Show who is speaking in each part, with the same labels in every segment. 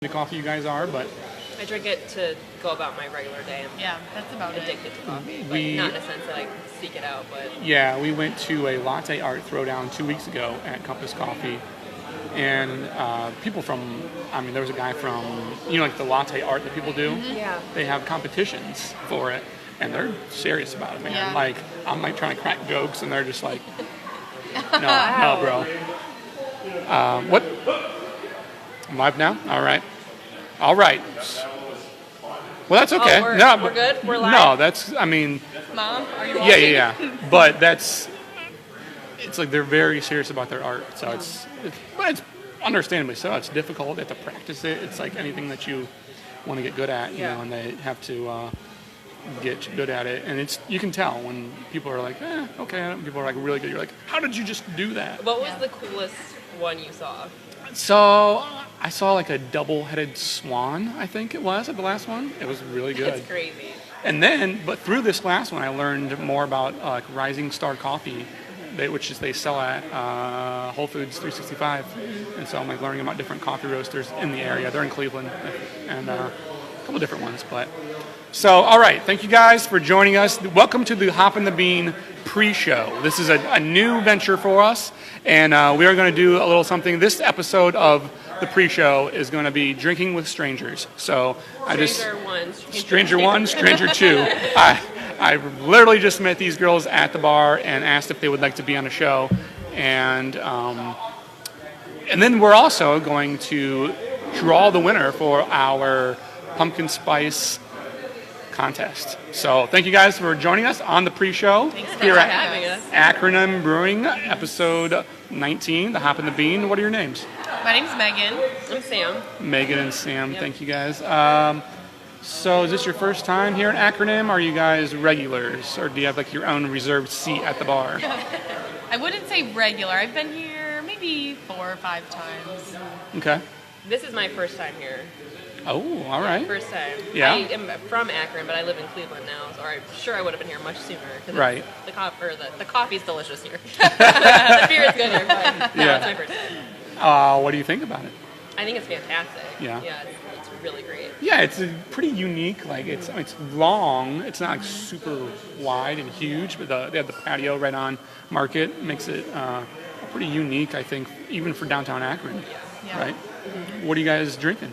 Speaker 1: the coffee you guys are, but
Speaker 2: I drink it to go about my regular day.
Speaker 3: Yeah, that's about
Speaker 2: addicted to coffee. But
Speaker 1: We-
Speaker 2: not in a sense that I seek it out, but
Speaker 1: yeah, we went to a latte art throwdown 2 weeks ago at Compass Coffee, and people from, there was a guy from, like the latte art that people do.
Speaker 2: yeah.
Speaker 1: They have competitions for it, and they're serious about it, man.
Speaker 3: Yeah.
Speaker 1: Like, I'm like trying to crack jokes, and they're just like, no, bro. What? I'm live now? All right. Well, that's okay.
Speaker 2: Oh, we're good? We're live?
Speaker 1: No, that's,
Speaker 3: Mom, are you watching?
Speaker 1: yeah. But it's like they're very serious about their art. So but it's understandably so. It's difficult. They have to practice it. It's like anything that you want to get good at, and they have to get good at it. And you can tell when people are like, okay. And people are like really good. You're like, how did you just do that?
Speaker 2: What was the coolest one you saw?
Speaker 1: So I saw like a double-headed swan, I think it was, at the last one. It was really good.
Speaker 2: It's crazy.
Speaker 1: And then, but through this last one, I learned more about Rising Star Coffee, which they sell at Whole Foods 365. And so I'm like learning about different coffee roasters in the area. They're in Cleveland, and a couple different ones. So, all right, thank you guys for joining us. Welcome to the Hop in the Bean pre-show. This is a new venture for us, and we are going to do a little something. This episode of the pre-show is going to be drinking with strangers. So Stranger one, Stranger two. I literally just met these girls at the bar and asked if they would like to be on the show, and then we're also going to draw the winner for our pumpkin spice contest. So thank you guys for joining us on the pre-show here
Speaker 2: for
Speaker 1: at
Speaker 2: having us.
Speaker 1: Akronym Brewing, episode 19, the Hop in the Bean. What are your names?
Speaker 3: My name's Megan.
Speaker 2: I'm Sam.
Speaker 1: Megan and Sam.
Speaker 2: Yep.
Speaker 1: Thank you guys. So is this your first time here at Akronym? Are you guys regulars, or do you have like your own reserved seat at the bar?
Speaker 3: I wouldn't say regular. I've been here maybe 4 or 5 times.
Speaker 1: Okay.
Speaker 2: This is my first time here.
Speaker 1: Oh, all right.
Speaker 2: First time.
Speaker 1: Yeah.
Speaker 2: I am from Akron, but I live in Cleveland now, so I'm sure I would have been here much sooner.
Speaker 1: Right.
Speaker 2: The coffee's delicious here. The beer is good here, but no, it's my first time.
Speaker 1: What do you think about it?
Speaker 2: I think it's fantastic.
Speaker 1: Yeah.
Speaker 2: Yeah, it's really great.
Speaker 1: Yeah, it's pretty unique. Like it's long. It's not like super wide and huge, but they have the patio right on Market. Makes it pretty unique, I think, even for downtown Akron.
Speaker 3: Yeah.
Speaker 1: Right. Mm-hmm. What are you guys drinking?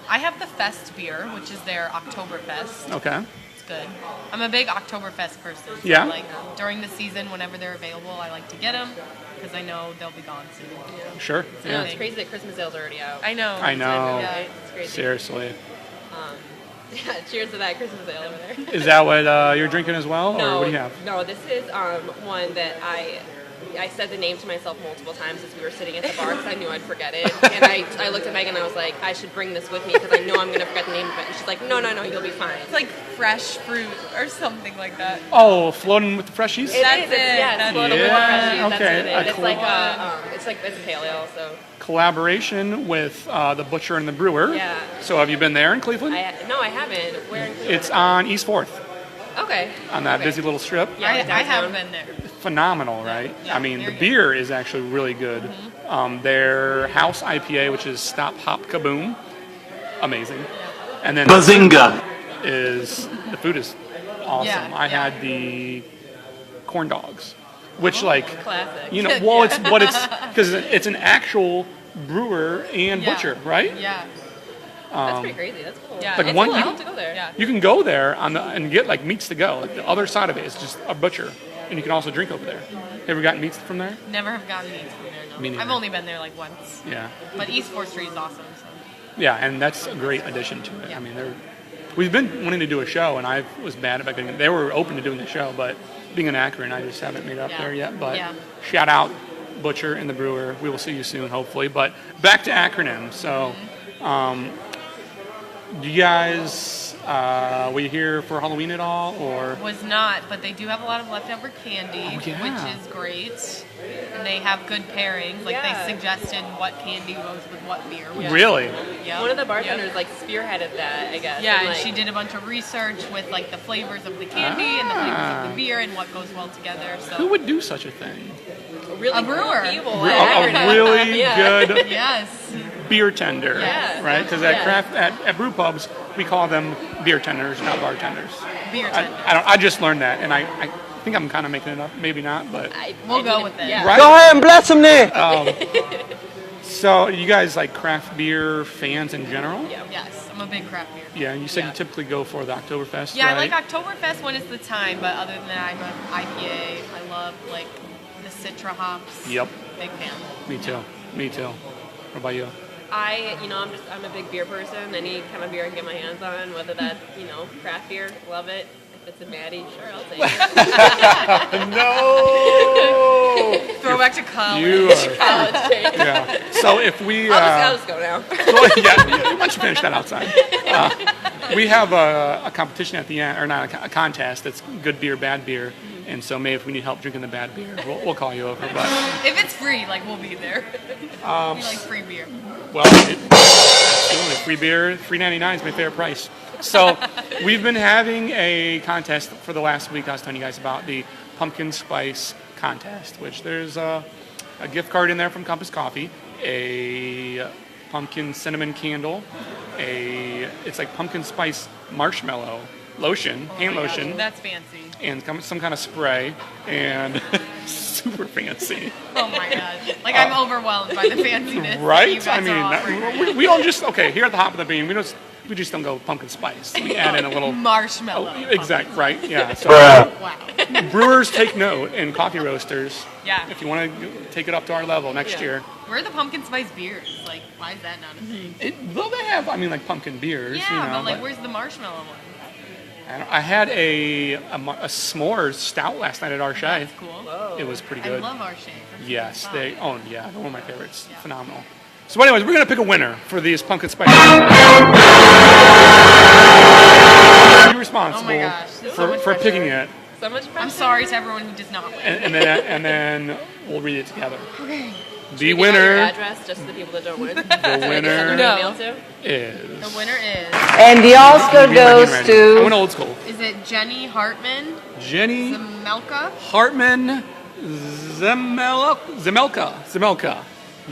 Speaker 3: I have the Fest beer, which is their Oktoberfest.
Speaker 1: Okay.
Speaker 3: It's good. I'm a big Oktoberfest person. So
Speaker 1: Yeah.
Speaker 3: Like during the season, whenever they're available, I like to get them because I know they'll be gone soon.
Speaker 1: Sure.
Speaker 2: I know,
Speaker 1: Yeah.
Speaker 2: it's crazy that Christmas ale's already out.
Speaker 3: I know.
Speaker 1: I know.
Speaker 3: Yeah.
Speaker 2: It's crazy.
Speaker 1: Seriously.
Speaker 2: Yeah, cheers to that Christmas ale over there.
Speaker 1: Is that what you're drinking as well, or what do you have?
Speaker 2: No, this is one that I said the name to myself multiple times as we were sitting at the bar because I knew I'd forget it. And I looked at Megan and I was like, I should bring this with me because I know I'm going to forget the name of it. And she's like, no, you'll be fine.
Speaker 3: It's like fresh fruit or something like that.
Speaker 1: Oh, floating with the freshies?
Speaker 3: That's it.
Speaker 2: Yeah, it's floated with the
Speaker 1: Yeah,
Speaker 2: freshies. That's
Speaker 1: okay.
Speaker 2: what it is. It's a pale ale, so.
Speaker 1: Collaboration with the Butcher and the Brewer.
Speaker 2: Yeah.
Speaker 1: So have you been there in Cleveland?
Speaker 2: No, I haven't. Where in Cleveland?
Speaker 1: It's on East 4th,
Speaker 2: Okay.
Speaker 1: on that
Speaker 2: Okay.
Speaker 1: busy little strip.
Speaker 2: Yeah,
Speaker 3: I
Speaker 2: downtown.
Speaker 3: haven't been there.
Speaker 1: Phenomenal, right?
Speaker 3: Yeah,
Speaker 1: the
Speaker 3: they're good.
Speaker 1: beer is actually really good. Their house IPA, which is Stop Hop Kaboom, amazing. And then
Speaker 4: Bazinga!
Speaker 1: the food is awesome.
Speaker 3: Yeah,
Speaker 1: I
Speaker 3: yeah.
Speaker 1: had the corn dogs, which
Speaker 2: Classic.
Speaker 1: it's because it's an actual brewer and
Speaker 3: Yeah.
Speaker 1: butcher, right?
Speaker 3: Yeah.
Speaker 2: That's pretty crazy. That's cool.
Speaker 3: Yeah.
Speaker 1: Like
Speaker 3: It's
Speaker 1: one,
Speaker 2: Cool,
Speaker 1: you,
Speaker 2: I'll have to go there.
Speaker 3: Yeah.
Speaker 1: you can go there and get like meats to go. Like the other side of it is just a butcher, and you can also drink over there. Ever gotten meats from there?
Speaker 3: Never have gotten meat from there, no.
Speaker 1: Me neither.
Speaker 3: I've only been there like once.
Speaker 1: Yeah.
Speaker 3: But East 4th Street is awesome. So.
Speaker 1: Yeah, and that's a great addition to it.
Speaker 3: Yeah.
Speaker 1: We've been wanting to do a show, and I was bad about getting. They were open to doing the show, but being in Akron, I just haven't made it up
Speaker 3: Yeah.
Speaker 1: there yet. But
Speaker 3: Yeah.
Speaker 1: shout out Butcher and the Brewer. We will see you soon, hopefully. But back to Akronym. So, do you guys were you here for Halloween at all, or?
Speaker 3: Was not, but they do have a lot of leftover candy,
Speaker 1: Oh, yeah.
Speaker 3: which is great. And they have good pairings. Like
Speaker 2: Yeah.
Speaker 3: they suggested what candy goes with what beer. which-
Speaker 1: Really?
Speaker 3: Yeah.
Speaker 2: One of the bartenders spearheaded that, I guess.
Speaker 3: Yeah, and
Speaker 2: like,
Speaker 3: she did a bunch of research with like the flavors of the candy and the flavors of the beer and what goes well together.
Speaker 1: Who
Speaker 3: So
Speaker 1: would do such a thing?
Speaker 2: really
Speaker 3: A brewer.
Speaker 2: cool people.
Speaker 1: A really
Speaker 2: Yeah.
Speaker 1: good
Speaker 3: yes,
Speaker 1: beer tender,
Speaker 2: Yeah.
Speaker 1: right? Because at brew pubs we call them beer tenders, not bartenders.
Speaker 3: Beer tender.
Speaker 1: I just learned that, and I think I'm kind of making it up. Maybe not, but
Speaker 3: We'll go with it.
Speaker 2: Yeah.
Speaker 1: right.
Speaker 4: Go ahead and bless them there.
Speaker 1: So you guys like craft beer fans in general?
Speaker 2: Yeah.
Speaker 3: Yes, I'm a big craft beer.
Speaker 1: Yeah, you said
Speaker 3: Yeah.
Speaker 1: you typically go for the Oktoberfest,
Speaker 3: Yeah,
Speaker 1: right?
Speaker 3: I like Oktoberfest when it's the time, but other than that, I'm an IPA. I love like the Citra hops.
Speaker 1: Yep,
Speaker 3: Big fan.
Speaker 1: me too. Me too. What about you?
Speaker 2: I'm a big beer person. Any kind of beer I can get my hands on, whether that's, craft beer, love it. If it's a Maddie, sure, I'll take it.
Speaker 1: No.
Speaker 3: Throwback to college.
Speaker 1: You are.
Speaker 2: College days.
Speaker 1: Yeah. So if we,
Speaker 2: I'll just go now.
Speaker 1: well, yeah, why don't you finish that outside? We have a competition at the end, or not a contest. That's good beer, bad beer. And so maybe if we need help drinking the bad beer, we'll call you over. But
Speaker 3: If it's free, like we'll be there. We like free beer.
Speaker 1: well, absolutely, free beer, $3.99 is my favorite price. So we've been having a contest for the last week. I was telling you guys about the pumpkin spice contest, which there's a gift card in there from Compass Coffee, a pumpkin cinnamon candle, it's like pumpkin spice marshmallow lotion, hand lotion,
Speaker 3: That's fancy.
Speaker 1: and some kind of spray, and super fancy.
Speaker 3: Oh my god. Like I'm overwhelmed by the fanciness. that you
Speaker 1: Right?
Speaker 3: guys
Speaker 1: I
Speaker 3: are
Speaker 1: mean,
Speaker 3: offering.
Speaker 1: we don't just, okay, here at the Hop of the Bean, we just don't go pumpkin spice. We add in a little,
Speaker 3: Marshmallow.
Speaker 1: exact, right? Yeah. So
Speaker 3: Wow.
Speaker 1: brewers take note, and coffee roasters,
Speaker 3: Yeah.
Speaker 1: if you want to take it up to our level next
Speaker 2: Yeah.
Speaker 1: year.
Speaker 3: Where are the pumpkin spice beers? Like, why is that not a thing?
Speaker 1: Though they have, like pumpkin beers,
Speaker 3: Yeah, but like, where's the marshmallow one?
Speaker 1: I had a s'mores stout last night at Arche.
Speaker 3: That's cool.
Speaker 2: Whoa.
Speaker 1: It was pretty
Speaker 3: I
Speaker 1: good.
Speaker 3: love Arche.
Speaker 1: Yes,
Speaker 3: That's fun.
Speaker 1: they're one of my favorites.
Speaker 3: Yeah.
Speaker 1: Phenomenal. So anyways, we're going to pick a winner for these pumpkin spice. Be responsible
Speaker 3: Oh my gosh, this is so much
Speaker 1: for
Speaker 3: pressure.
Speaker 1: picking it,
Speaker 2: So much pressure.
Speaker 3: I'm sorry to everyone who does not win.
Speaker 1: and then we'll read it together.
Speaker 3: Okay.
Speaker 1: The
Speaker 2: Your
Speaker 1: winner
Speaker 2: address, just for the people that don't win.
Speaker 1: The winner
Speaker 3: No.
Speaker 2: Email to?
Speaker 1: is.
Speaker 3: The winner is
Speaker 4: And the Oscar
Speaker 1: Be ready,
Speaker 4: goes
Speaker 1: ready. I went
Speaker 4: to
Speaker 1: old school.
Speaker 3: is it Jenny Hartman,
Speaker 1: Jenny
Speaker 3: Zemelka?
Speaker 1: Hartman Zemelka.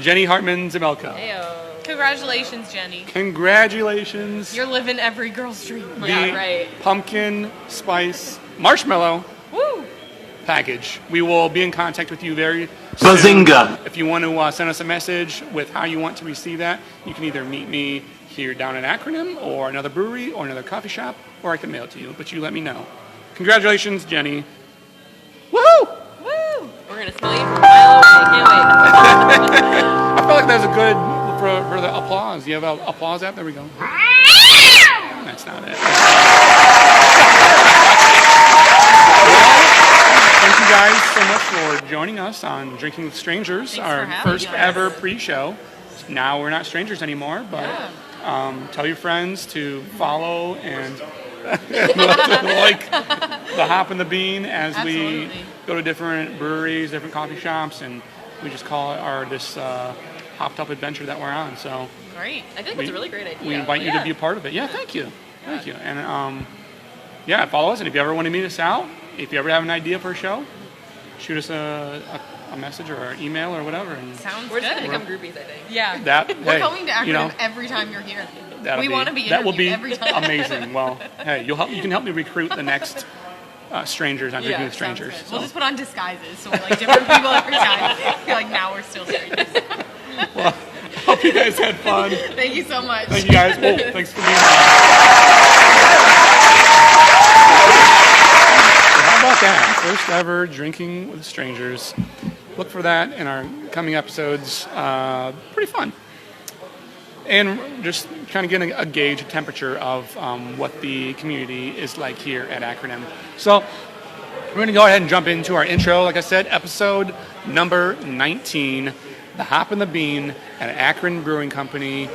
Speaker 1: Jenny Hartman Zemelka.
Speaker 2: Ayo.
Speaker 3: Congratulations, Jenny.
Speaker 1: Congratulations.
Speaker 3: You're living every girl's dream.
Speaker 1: The
Speaker 2: Yeah, right.
Speaker 1: pumpkin spice marshmallow
Speaker 3: Woo!
Speaker 1: package. We will be in contact with you very soon.
Speaker 4: Bazinga.
Speaker 1: If you want to send us a message with how you want to receive that, you can either meet me here down in Akronym or another brewery or another coffee shop, or I can mail it to you, but you let me know. Congratulations, Jenny. Woohoo!
Speaker 2: Woo! We're going to smell you from a mile away. Can't wait.
Speaker 1: I feel like there's a good, for the applause. You have an applause app? There we go. That's not it. Thank you guys so much for joining us on Drinking with Strangers,
Speaker 3: Thanks
Speaker 1: our
Speaker 3: for having
Speaker 1: first
Speaker 3: us.
Speaker 1: ever pre-show. Now we're not strangers anymore, but tell your friends to follow and like the Hop and the Bean as we
Speaker 3: Absolutely.
Speaker 1: go to different breweries, different coffee shops, and we just call it this hopped up adventure that we're on. So
Speaker 3: Great.
Speaker 2: I think it's a really great idea.
Speaker 1: we invite you to be a part of it. Yeah, thank you. Thank you. And yeah, follow us. And if you ever want to meet us out, if you ever have an idea for a show, shoot us a message or an email or whatever. And
Speaker 3: Sounds
Speaker 2: We're just
Speaker 3: good.
Speaker 2: going to become groupies, I think.
Speaker 3: Yeah.
Speaker 1: hey,
Speaker 3: We're coming to Akronym
Speaker 1: you know,
Speaker 3: every time you're here.
Speaker 1: that'll
Speaker 3: We want to be
Speaker 1: that will be
Speaker 3: interviewed every time.
Speaker 1: amazing. Well, hey, you can help me recruit the next strangers on Drinking with
Speaker 3: Sounds
Speaker 1: Strangers.
Speaker 3: good.
Speaker 1: So.
Speaker 3: We'll just put on disguises, so we're like different people every time. You're like, now we're still strangers.
Speaker 1: Well, hope you guys had fun.
Speaker 3: Thank you so much.
Speaker 1: Thank you guys. Oh, thanks for being here. How about that? First ever Drinking with Strangers. Look for that in our coming episodes. Pretty fun. And just kind of getting a gauge, a temperature of what the community is like here at Akronym. So we're going to go ahead and jump into our intro. Like I said, episode number 19, The Hop and the Bean at Akron Brewing Company,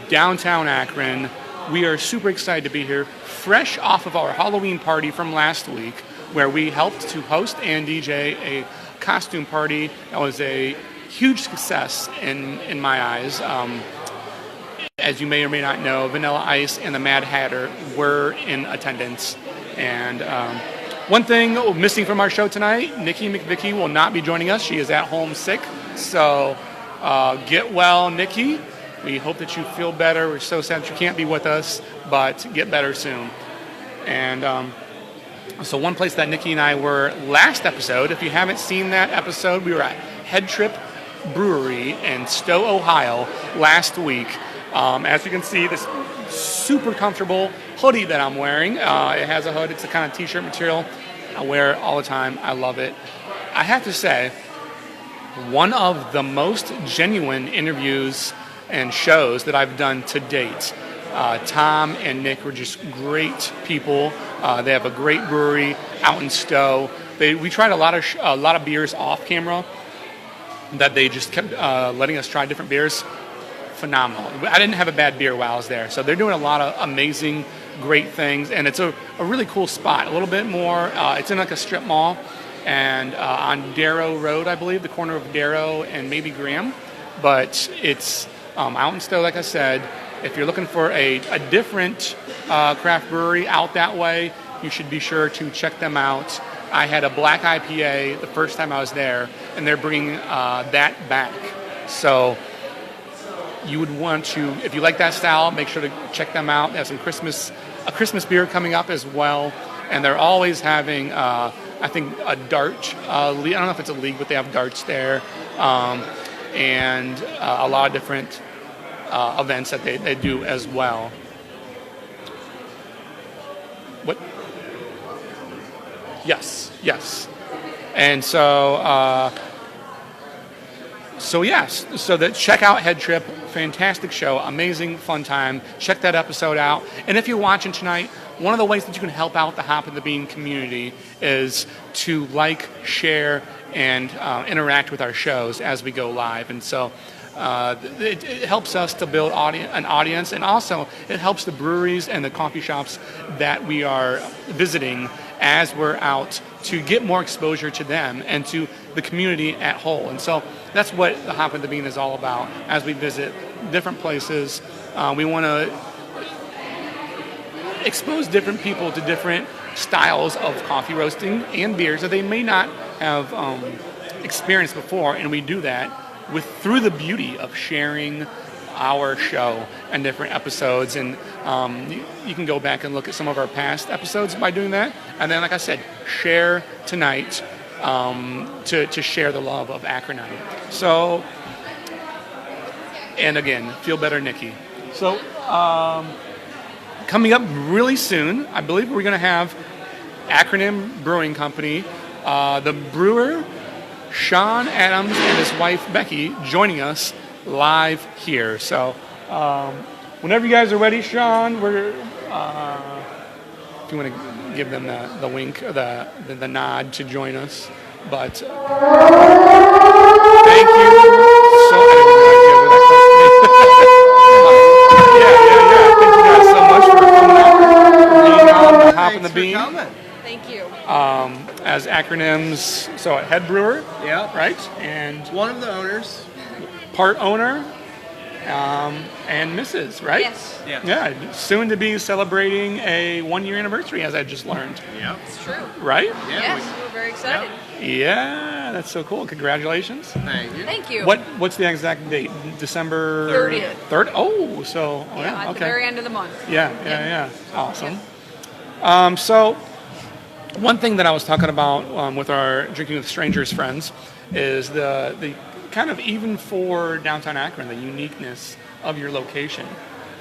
Speaker 1: downtown Akron. We are super excited to be here, fresh off of our Halloween party from last week, where we helped to host and DJ a costume party that was a huge success in my eyes. As you may or may not know, Vanilla Ice and the Mad Hatter were in attendance. And one thing missing from our show tonight, Nikki McVicky will not be joining us. She is at home sick. So get well, Nikki. We hope that you feel better. We're so sad that you can't be with us, but get better soon. And so one place that Nikki and I were last episode, if you haven't seen that episode, we were at Head Trip Brewery in Stowe, Ohio last week. As you can see, this super comfortable hoodie that I'm wearing. It has a hood. It's the kind of t-shirt material I wear all the time. I love it. I have to say, one of the most genuine interviews and shows that I've done to date. Tom and Nick were just great people. They have a great brewery out in Stowe. We tried a lot of beers off camera that they just kept letting us try different beers. Phenomenal. I didn't have a bad beer while I was there. So they're doing a lot of amazing, great things, and it's a really cool spot. A little bit more. It's in like a strip mall, and on Darrow Road, I believe, the corner of Darrow and maybe Graham. But it's out in Stowe, like I said. If you're looking for a different craft brewery out that way, you should be sure to check them out. I had a black IPA the first time I was there, and they're bringing that back. So you would want to, if you like that style, make sure to check them out. They have a Christmas beer coming up as well, and they're always having, I think, a dart league. I don't know if it's a league, but they have darts there, and a lot of different events that they do as well. What? Yes. And so check out Head Trip. Fantastic show, amazing, fun time. Check that episode out. And if you're watching tonight, one of the ways that you can help out the Hop in the Bean community is to like, share, and interact with our shows as we go live. And so it helps us to build an audience, and also it helps the breweries and the coffee shops that we are visiting as we're out to get more exposure to them and to the community at whole. And so that's what the Hop in the Bean is all about. As we visit different places, we want to expose different people to different styles of coffee roasting and beers that they may not have experienced before, and we do that through the beauty of sharing our show and different episodes. And you can go back and look at some of our past episodes by doing that. And then, like I said, share tonight to share the love of Akronym. So, and again, feel better, Nikki. So, coming up really soon, I believe we're going to have Akronym Brewing Company, the brewer Sean Adams and his wife Becky joining us live here. So whenever you guys are ready, Sean, we're if you want to give them the wink or the nod to join us. But thank you so Thank you guys so much for coming out, being on the Hop in the Bean.
Speaker 2: Thank you.
Speaker 1: As Akronym's, so a head brewer,
Speaker 5: yeah,
Speaker 1: right, and
Speaker 5: one of the owners,
Speaker 1: part owner, and Mrs., right?
Speaker 2: Yes.
Speaker 1: Yeah. Soon to be celebrating a 1-year anniversary, as I just learned.
Speaker 5: Yeah.
Speaker 2: It's true.
Speaker 1: Right?
Speaker 5: Yeah.
Speaker 2: Yes, we're very excited.
Speaker 1: Yeah, that's so cool. Congratulations.
Speaker 5: Thank you.
Speaker 2: Thank you.
Speaker 1: What's the exact date? December
Speaker 2: 30th.
Speaker 1: 3rd? Oh, so
Speaker 2: At
Speaker 1: okay.
Speaker 2: the very end of the month.
Speaker 1: Yeah. Awesome. So one thing that I was talking about with our Drinking with Strangers friends is the kind of, even for downtown Akron, the uniqueness of your location,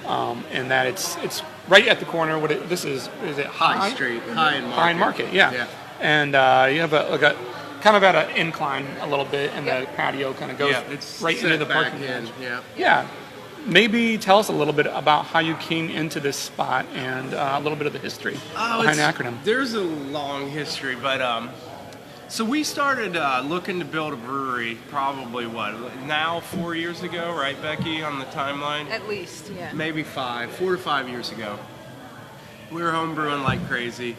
Speaker 1: and that it's right at the corner. Is it
Speaker 5: High Street, High and Market.
Speaker 1: High and Market, yeah. And you have a kind of at an incline a little bit, and the patio kind of goes
Speaker 5: it's
Speaker 1: right into the
Speaker 5: back
Speaker 1: parking
Speaker 5: in.
Speaker 1: lot.
Speaker 5: Yeah.
Speaker 1: Maybe tell us a little bit about how you came into this spot and a little bit of the history behind Akronym.
Speaker 5: There's a long history, but so we started looking to build a brewery probably, now 4 years ago, right, Becky, on the timeline?
Speaker 2: At least, yeah.
Speaker 5: Maybe 4 to 5 years ago. We were homebrewing like crazy.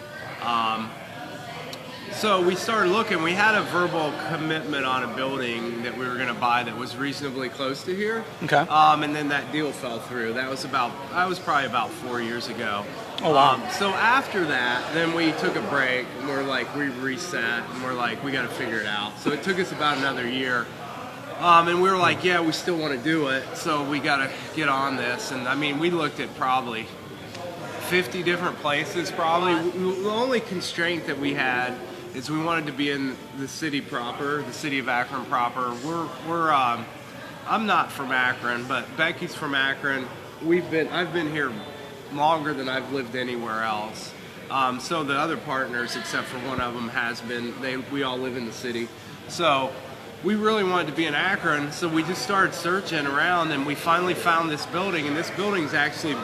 Speaker 5: So we started looking. We had a verbal commitment on a building that we were going to buy that was reasonably close to here.
Speaker 1: Okay.
Speaker 5: And then that deal fell through. That was probably about 4 years ago.
Speaker 1: Oh, wow.
Speaker 5: So after that, then we took a break, and we reset, and we're like, we got to figure it out. So it took us about another year. And we were like, yeah, we still want to do it, so we got to get on this. And I mean, we looked at probably 50 different places, probably. The only constraint that we had is we wanted to be in the city proper, the city of Akron proper. I'm not from Akron, but Becky's from Akron. I've been here longer than I've lived anywhere else. So the other partners, except for one of them, has been. We all live in the city, so we really wanted to be in Akron. So we just started searching around, and we finally found this building. And this building's actually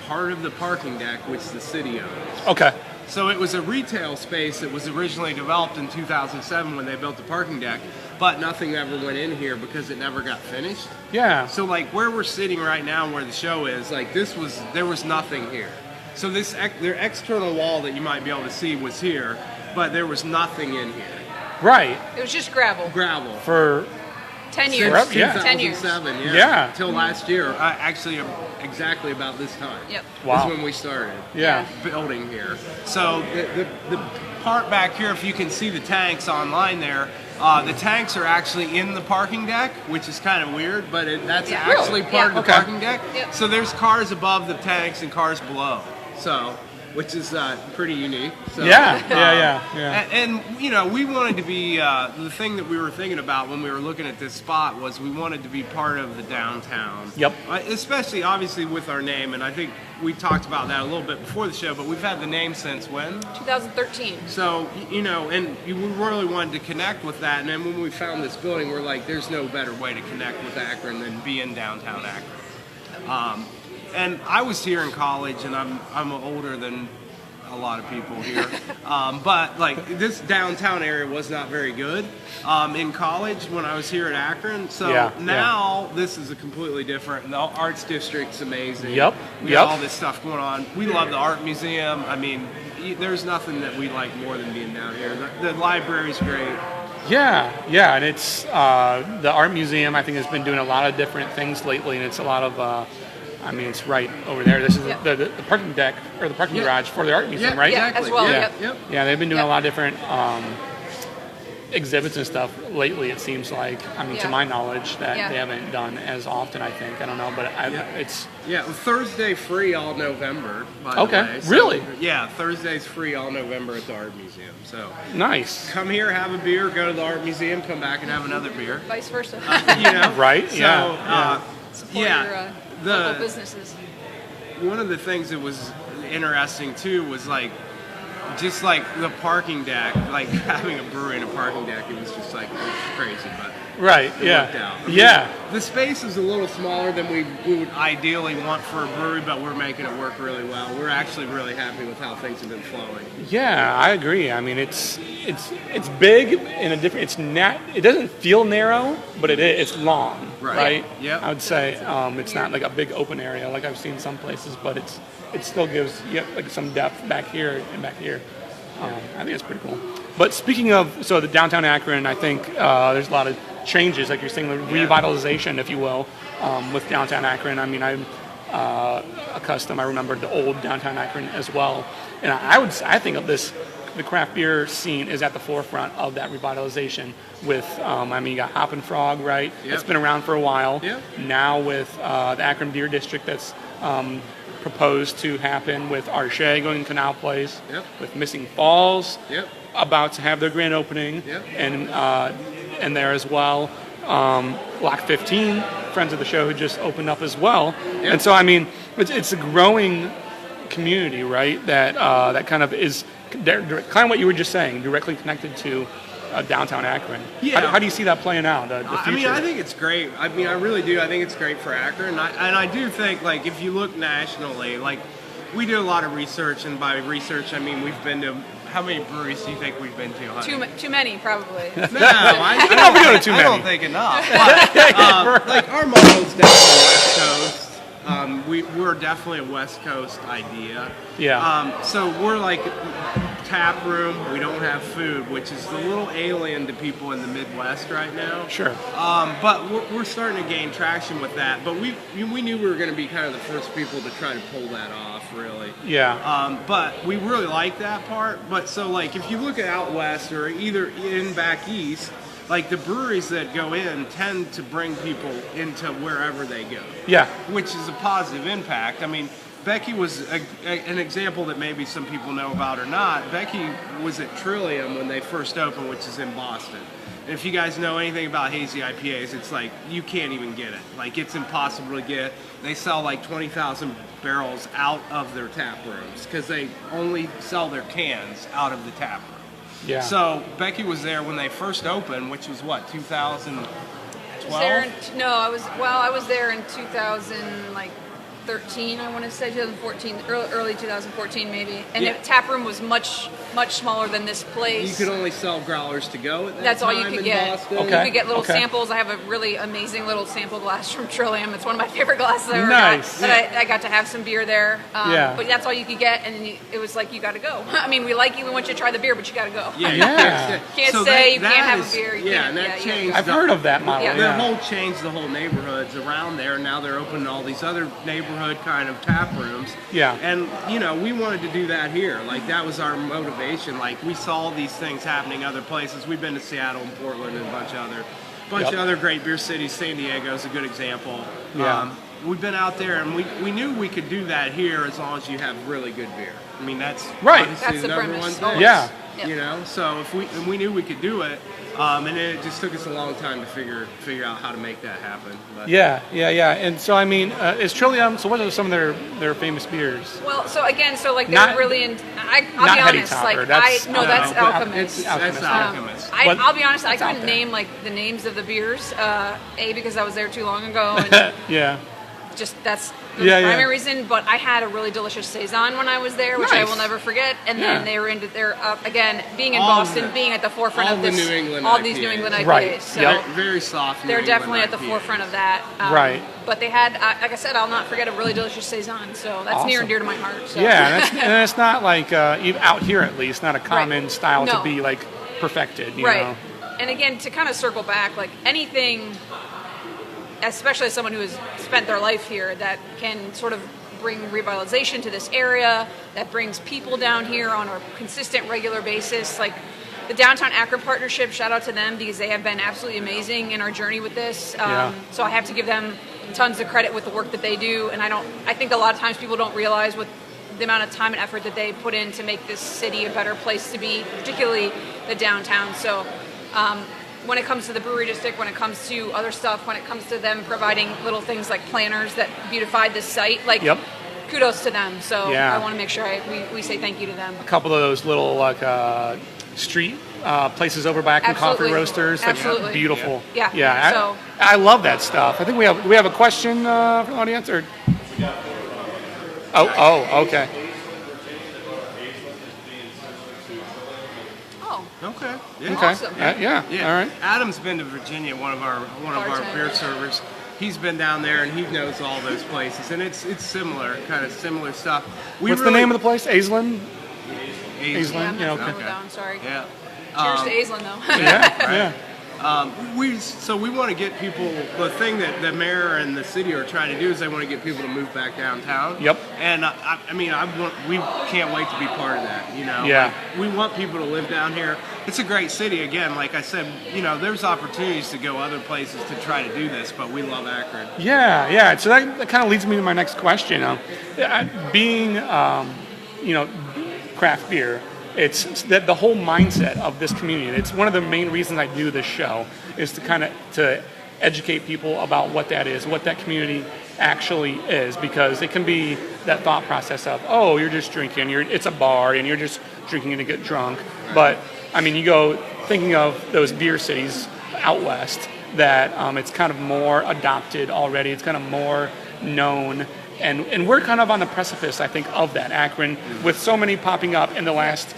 Speaker 5: part of the parking deck, which the city owns.
Speaker 1: Okay.
Speaker 5: So it was a retail space that was originally developed in 2007 when they built the parking deck, but nothing ever went in here because it never got finished.
Speaker 1: Yeah.
Speaker 5: So like where we're sitting right now, where the show is, like there was nothing here. So their external wall that you might be able to see was here, but there was nothing in here.
Speaker 1: Right.
Speaker 3: It was just gravel.
Speaker 5: Gravel.
Speaker 1: For
Speaker 3: 10
Speaker 5: Since
Speaker 3: years.
Speaker 1: Yeah.
Speaker 3: 10 years.
Speaker 5: 2007,
Speaker 1: Yeah.
Speaker 5: Till last year, actually exactly about this time.
Speaker 3: Yep.
Speaker 1: Wow.
Speaker 5: Is when we started.
Speaker 1: yeah.
Speaker 5: Building here. So the part back here, if you can see the tanks online there, the tanks are actually in the parking deck, which is kind of weird, but that's
Speaker 3: Yeah.
Speaker 5: actually
Speaker 3: Really?
Speaker 5: part of
Speaker 3: Yeah.
Speaker 5: the
Speaker 1: Okay.
Speaker 5: parking deck.
Speaker 3: Yep.
Speaker 5: So there's cars above the tanks and cars below. So, which is pretty unique. So,
Speaker 1: Yeah.
Speaker 5: And you know, we wanted to be the thing that we were thinking about when we were looking at this spot was we wanted to be part of the downtown.
Speaker 1: Yep.
Speaker 5: Especially, obviously, with our name, and I think we talked about that a little bit before the show. But we've had the name since when?
Speaker 2: 2013.
Speaker 5: So you know, and we really wanted to connect with that. And then when we found this building, we're like, there's no better way to connect with Akron than be in downtown Akron. And I was here in college, and I'm older than a lot of people here, but like this downtown area was not very good in college when I was here at Akron. So now this is a completely different. The arts district's amazing.
Speaker 1: Yep.
Speaker 5: We got all this stuff going on. We love the art museum. I mean, there's nothing that we like more than being down here. The library's great.
Speaker 1: Yeah, and it's the art museum. I think has been doing a lot of different things lately, and it's a lot of. I mean, it's right over there. This is the parking deck or the parking garage for the art museum, right?
Speaker 2: Yeah,
Speaker 5: Exactly.
Speaker 2: as well.
Speaker 1: Yeah.
Speaker 2: Yep.
Speaker 1: Yeah, they've been doing
Speaker 2: Yep.
Speaker 1: a lot of different exhibits and stuff lately. It seems like, I mean, to
Speaker 2: Yeah.
Speaker 1: my knowledge, that
Speaker 2: Yeah.
Speaker 1: they haven't done as often. I think I don't know, but it's
Speaker 5: Yeah, Thursday free all November, by the
Speaker 1: Okay,
Speaker 5: way. So,
Speaker 1: really?
Speaker 5: Yeah, Thursday's free all November at the art museum. So
Speaker 1: nice,
Speaker 5: come here, have a beer, go to the art museum, come back and have another beer.
Speaker 2: Vice versa.
Speaker 5: You know?
Speaker 1: right?
Speaker 5: So,
Speaker 1: Yeah.
Speaker 2: Support your local businesses.
Speaker 5: one of the things that was interesting too was like just like the parking deck, like having a brewery in a parking deck. It was just like it was crazy, but
Speaker 1: Right.
Speaker 5: it
Speaker 1: Yeah.
Speaker 5: worked out. I mean,
Speaker 1: Yeah.
Speaker 5: the space is a little smaller than we would ideally want for a brewery, but we're making it work really well. We're actually really happy with how things have been flowing.
Speaker 1: Yeah, I agree. I mean, it's big in a different. It's not. It doesn't feel narrow, but it is. It's long,
Speaker 5: Right.
Speaker 1: right?
Speaker 5: Yep.
Speaker 1: I would say it's not like a big open area like I've seen some places, but it still gives like some depth back here and back here. I think it's pretty cool. But speaking of the downtown Akron, I think there's a lot of changes, like you're saying, the revitalization, if you will, with downtown Akron. I mean, I'm accustomed. I remember the old downtown Akron as well, and I think of this. The craft beer scene is at the forefront of that revitalization. With, I mean, you got Hop and Frog, right?
Speaker 5: Yep.
Speaker 1: It's been around for a while.
Speaker 5: Yep.
Speaker 1: Now with the Akron Beer District that's proposed to happen with Arche going to Canal Place,
Speaker 5: Yep.
Speaker 1: with Missing Falls
Speaker 5: Yep.
Speaker 1: about to have their grand opening,
Speaker 5: Yep.
Speaker 1: and there as well. Lock 15, friends of the show, who just opened up as well.
Speaker 5: Yep.
Speaker 1: And so, I mean, it's a growing community, right? That kind of is kind of what you were just saying, directly connected to downtown Akron.
Speaker 5: Yeah.
Speaker 1: How do you see that playing out? The future?
Speaker 5: I mean, I think it's great. I mean, I really do. I think it's great for Akron. And I do think, like, if you look nationally, like, we do a lot of research, and by research, I mean we've been to, how many breweries do you think we've been to, honey?
Speaker 3: Too many, probably.
Speaker 5: No, I
Speaker 1: we're doing too
Speaker 5: I don't
Speaker 1: many.
Speaker 5: think enough. But, like, our model's definitely West Coast. We're definitely a West Coast idea.
Speaker 1: Yeah.
Speaker 5: So we're like tap room. We don't have food, which is a little alien to people in the Midwest right now.
Speaker 1: Sure.
Speaker 5: But we're starting to gain traction with that. But we knew we were going to be kind of the first people to try to pull that off, really.
Speaker 1: Yeah.
Speaker 5: But we really like that part. But so, like, if you look at out west or either in back east, like the breweries that go in tend to bring people into wherever they go,
Speaker 1: Yeah.
Speaker 5: which is a positive impact. I mean, Becky was an example that maybe some people know about or not. Becky was at Trillium when they first opened, which is in Boston. And if you guys know anything about hazy IPAs, it's like you can't even get it. Like it's impossible to get. They sell like 20,000 barrels out of their tap rooms because they only sell their cans out of the tap room.
Speaker 1: Yeah.
Speaker 5: So Becky was there when they first opened, which was what, 2012?
Speaker 3: I was there in 2013. I want to say 2014, early 2014 maybe. And
Speaker 5: Yeah.
Speaker 3: the tap room was much smaller than this place.
Speaker 5: You could only sell growlers to go at that
Speaker 3: That's all you
Speaker 5: time
Speaker 3: could
Speaker 5: in
Speaker 3: get.
Speaker 5: Boston.
Speaker 1: Okay.
Speaker 3: You could get little
Speaker 1: Okay.
Speaker 3: samples. I have a really amazing little sample glass from Trillium. It's one of my favorite glasses I ever
Speaker 1: Nice.
Speaker 3: got. But I got to have some beer there.
Speaker 1: Yeah.
Speaker 3: But that's all you could get, and it was like, you got to go. I mean, we like you. We want you to try the beer, but you got to go.
Speaker 5: Yeah,
Speaker 1: Yeah.
Speaker 3: Can't
Speaker 5: So
Speaker 3: stay, you
Speaker 5: that
Speaker 3: can't have
Speaker 5: is-
Speaker 3: a beer. You
Speaker 5: Yeah,
Speaker 3: can't,
Speaker 5: and that
Speaker 3: yeah,
Speaker 5: changed.
Speaker 1: I've heard of that model.
Speaker 3: Yeah.
Speaker 1: Yeah.
Speaker 5: The whole changed the whole neighborhoods around there. Now they're opening all these other neighborhood kind of tap rooms.
Speaker 1: Yeah.
Speaker 5: And we wanted to do that here. Like that was our motivation. Like we saw these things happening other places. We've been to Seattle and Portland and a bunch
Speaker 1: Yep.
Speaker 5: of other great beer cities. San Diego is a good example.
Speaker 1: Yeah.
Speaker 5: We've been out there and we knew we could do that here as long as you have really good beer. I mean that's
Speaker 1: Right.
Speaker 5: obviously
Speaker 3: That's the
Speaker 5: number
Speaker 3: premise,
Speaker 5: one thing.
Speaker 3: always.
Speaker 1: Yeah.
Speaker 3: Yeah.
Speaker 5: So if we knew we could do it, and it just took us a long time to figure out how to make that happen. But
Speaker 1: Yeah. And so, I mean, is Trillium, so what are some of their famous beers?
Speaker 3: Well, so again, they're
Speaker 1: Not-
Speaker 3: really in. I'll
Speaker 1: not
Speaker 3: be
Speaker 1: Heady
Speaker 3: honest.
Speaker 1: Topper,
Speaker 3: Like
Speaker 1: that's-
Speaker 3: no, that's
Speaker 1: no,
Speaker 3: Alchemist.
Speaker 5: That's Alchemist.
Speaker 1: But
Speaker 3: I'll be honest. I
Speaker 1: it's out
Speaker 3: couldn't
Speaker 1: there.
Speaker 3: name like the names of the beers. Because I was there too long ago, and
Speaker 1: Yeah.
Speaker 3: just that's the
Speaker 1: Yeah, yeah.
Speaker 3: primary reason. But I had a really delicious saison when I was there, which I
Speaker 1: Nice.
Speaker 3: will never forget. And
Speaker 1: Yeah.
Speaker 3: then they're again being in
Speaker 5: All
Speaker 3: Boston,
Speaker 5: the-
Speaker 3: being at the forefront
Speaker 5: all
Speaker 3: of
Speaker 5: the
Speaker 3: this,
Speaker 5: New England
Speaker 3: all these
Speaker 5: IPAs.
Speaker 3: New England IPAs.
Speaker 1: Right.
Speaker 3: So
Speaker 1: Yep.
Speaker 5: Very soft.
Speaker 3: they're
Speaker 5: New
Speaker 3: definitely
Speaker 5: England
Speaker 3: at the
Speaker 5: IPAs.
Speaker 3: forefront of that.
Speaker 1: Right.
Speaker 3: But they had, like I said, I'll not forget a really delicious saison. So that's near
Speaker 1: Awesome.
Speaker 3: and dear to my heart. So.
Speaker 1: Yeah, and it's not like, even out here at least, not a common
Speaker 3: Right.
Speaker 1: style to
Speaker 3: No.
Speaker 1: be like perfected, you
Speaker 3: Right.
Speaker 1: know?
Speaker 3: And again, to kind of circle back, like anything, especially as someone who has spent their life here, that can sort of bring revitalization to this area, that brings people down here on a consistent, regular basis. Like the Downtown Akron Partnership, shout out to them because they have been absolutely amazing in our journey with this.
Speaker 1: Yeah.
Speaker 3: So I have to give them tons of credit with the work that they do. And I think a lot of times people don't realize what the amount of time and effort that they put in to make this city a better place to be, particularly the downtown. So when it comes to the brewery district, when it comes to other stuff, when it comes to them providing little things like planters that beautified this site, like
Speaker 1: Yep.
Speaker 3: kudos to them. So
Speaker 1: Yeah.
Speaker 3: I want to make sure we say thank you to them.
Speaker 1: A couple of those little like street places over by Akron Coffee
Speaker 3: Absolutely.
Speaker 1: Roasters. Like,
Speaker 3: Absolutely.
Speaker 1: beautiful.
Speaker 3: Yeah.
Speaker 1: Yeah.
Speaker 3: So-
Speaker 1: I love that stuff. I think we have a question from the audience or. Oh, okay.
Speaker 3: Oh,
Speaker 5: Okay. Yeah.
Speaker 1: Okay.
Speaker 3: Awesome.
Speaker 1: Yeah.
Speaker 5: Yeah.
Speaker 1: All right.
Speaker 5: Adam's been to Virginia, one of our beer
Speaker 3: Bartender.
Speaker 5: servers. He's been down there and he knows all those places, and it's similar, kind of similar stuff.
Speaker 1: What's the name of the place? Aislinn?
Speaker 3: yeah,
Speaker 1: Aislinn?
Speaker 3: I'm
Speaker 1: Yeah,
Speaker 3: not
Speaker 1: okay.
Speaker 3: familiar with that one, sorry.
Speaker 5: Yeah.
Speaker 3: Cheers to Aislinn, though.
Speaker 1: Yeah.
Speaker 5: We want to get people. The thing that the mayor and the city are trying to do is they want to get people to move back downtown.
Speaker 1: Yep.
Speaker 5: And we can't wait to be part of that.
Speaker 1: Yeah.
Speaker 5: Like, we want people to live down here. It's a great city. Again, like I said, there's opportunities to go other places to try to do this, but we love Akron.
Speaker 1: Yeah. So that kind of leads me to my next question. Being, craft beer, it's that the whole mindset of this community. It's one of the main reasons I do this show is to educate people about what that is, what that community actually is, because it can be that thought process of, oh, you're just drinking, it's a bar, and you're just drinking to get drunk. But I mean, you go thinking of those beer cities out west that it's kind of more adopted already. It's kind of more known. And we're kind of on the precipice, I think, of that, Akron, with so many popping up in the last,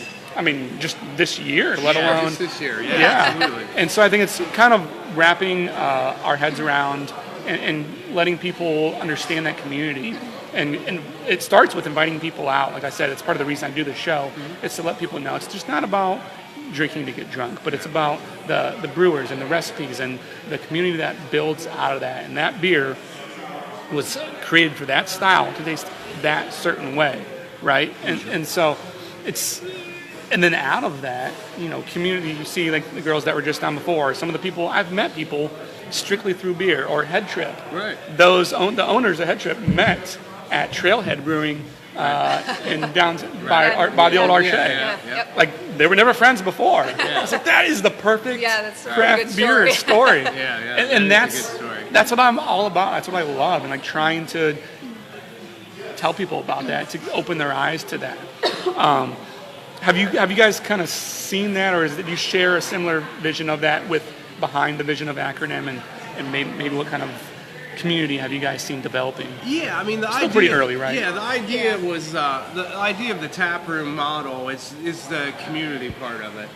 Speaker 1: just this year, let alone.
Speaker 5: Just this year. Yeah.
Speaker 1: Yeah.
Speaker 5: Absolutely.
Speaker 1: And so I think it's kind of wrapping our heads around and letting people understand that community. And it starts with inviting people out. Like I said, it's part of the reason I do the show.
Speaker 5: Mm-hmm.
Speaker 1: It's to let people know it's just not about drinking to get drunk, but it's about the brewers and the recipes and the community that builds out of that. And that beer was created for that style to taste that certain way, right? And so it's And then out of that, community, you see like the girls that were just on before, some of the people, I've met people strictly through beer or Head Trip.
Speaker 5: Right.
Speaker 1: The owners of Head Trip met at Trailhead Brewing in down by the old Arche.
Speaker 3: Yep.
Speaker 1: Like they were never friends before. I was like, that is the perfect
Speaker 3: that's a
Speaker 1: craft
Speaker 3: good
Speaker 1: beer story. And
Speaker 5: that's a good story.
Speaker 1: that's what I'm all about. That's what I love, and like trying to tell people about that, to open their eyes to that. Have you guys kind of seen that, or did you share a similar vision of that with behind the vision of Akronym, and maybe what kind of community have you guys seen developing?
Speaker 5: Yeah, I mean the
Speaker 1: Still
Speaker 5: idea.
Speaker 1: pretty early, right?
Speaker 5: Yeah, the idea was the idea of the tap room model is the community part of it.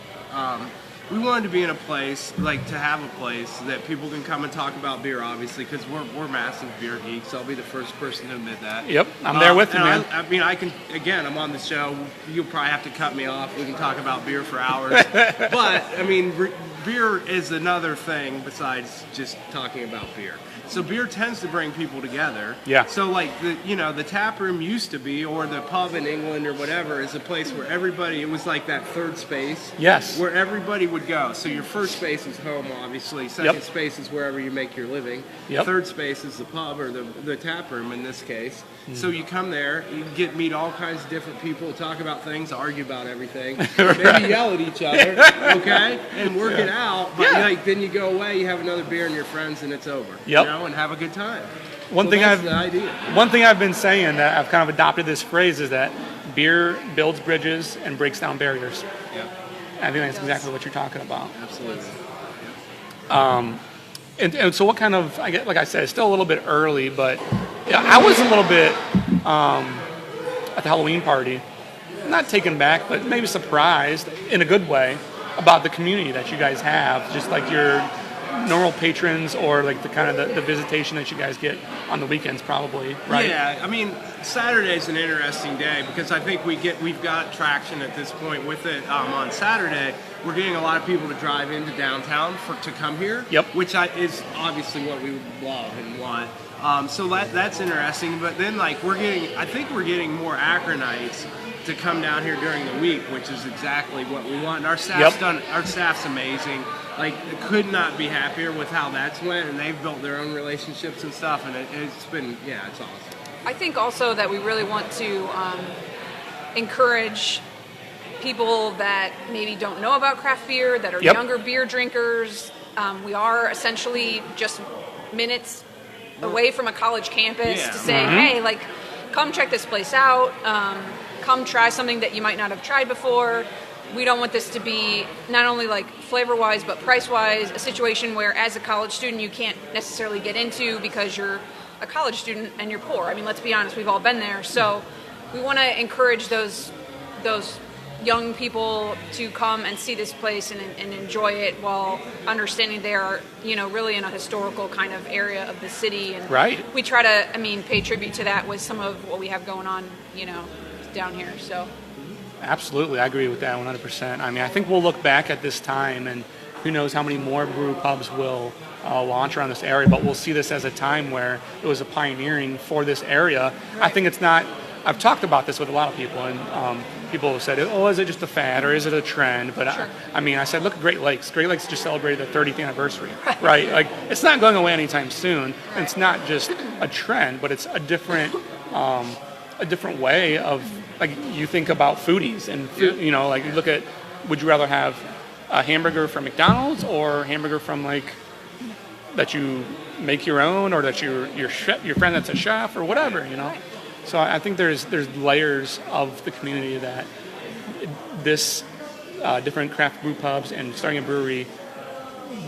Speaker 5: We wanted to be in a place, like to have a place that people can come and talk about beer, obviously, because we're massive beer geeks. I'll be the first person to admit that.
Speaker 1: Yep, I'm there with you, man.
Speaker 5: I mean, I'm on the show. You'll probably have to cut me off. We can talk about beer for hours. But, I mean, beer is another thing besides just talking about beer. So beer tends to bring people together.
Speaker 1: Yeah.
Speaker 5: So like the tap room used to be, or the pub in England or whatever, is a place where everybody, it was like that third space.
Speaker 1: Yes.
Speaker 5: Where everybody would go. So your first space is home, obviously. Second space is wherever you make your living.
Speaker 1: Yep.
Speaker 5: Third space is the pub or the tap room in this case. So you come there, you meet all kinds of different people, talk about things, argue about everything, maybe yell at each other, okay, and work it out. But then you go away, you have another beer and your friends, and it's over.
Speaker 1: Yep.
Speaker 5: And have a good time.
Speaker 1: One thing I've been saying, that I've kind of adopted this phrase, is that beer builds bridges and breaks down barriers.
Speaker 5: Yeah.
Speaker 1: I think that's exactly what you're talking about.
Speaker 5: Absolutely.
Speaker 1: And so what kind of, like I said, it's still a little bit early, but I was a little bit at the Halloween party, not taken back, but maybe surprised in a good way about the community that you guys have, just like your normal patrons, or like the kind of the visitation that you guys get on the weekends, probably, right?
Speaker 5: Yeah, I mean, Saturday's an interesting day because I think we've got traction at this point with it. On Saturday, we're getting a lot of people to drive into downtown to come here.
Speaker 1: Yep.
Speaker 5: Which is obviously what we would love and want. So that's interesting. But then I think we're getting more Akronites to come down here during the week, which is exactly what we want. And our staff's amazing. Like, could not be happier with how that's went, and they've built their own relationships and stuff, and it's been, it's awesome.
Speaker 3: I think also that we really want to encourage people that maybe don't know about craft beer, that are younger beer drinkers. We are essentially just minutes away from a college campus to say, hey, like, come check this place out. Come try something that you might not have tried before. We don't want this to be not only like flavor-wise but price-wise a situation where as a college student you can't necessarily get into because you're a college student and you're poor. I mean, let's be honest, we've all been there. So we want to encourage those young people to come and see this place and enjoy it while understanding they are, really in a historical kind of area of the city. And we try to, pay tribute to that with some of what we have going on, down here. So.
Speaker 1: Absolutely, I agree with that 100%. I think we'll look back at this time, and who knows how many more brew pubs will launch around this area, but we'll see this as a time where it was a pioneering for this area. Right. I think it's not, I've talked about this with a lot of people, and people have said, is it just a fad, or is it a trend? But sure. I said, look at Great Lakes. Great Lakes just celebrated their 30th anniversary, right? Like, it's not going away anytime soon. Right. It's not just a trend, but it's a different way of, like, you think about foodies and food, like you look at, would you rather have a hamburger from McDonald's or a hamburger from that you make your own, or that your friend that's a chef or whatever, Right. So I think there's layers of the community that this different craft brew pubs and starting a brewery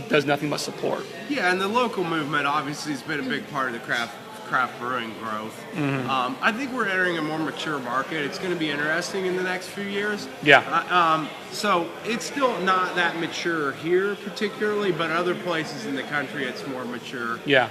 Speaker 1: does nothing but support.
Speaker 5: Yeah, and the local movement obviously has been a big part of the craft brewing growth. Mm-hmm. I think we're entering a more mature market. It's going to be interesting in the next few years.
Speaker 1: Yeah.
Speaker 5: So it's still not that mature here particularly, but other places in the country it's more mature.
Speaker 1: Yeah.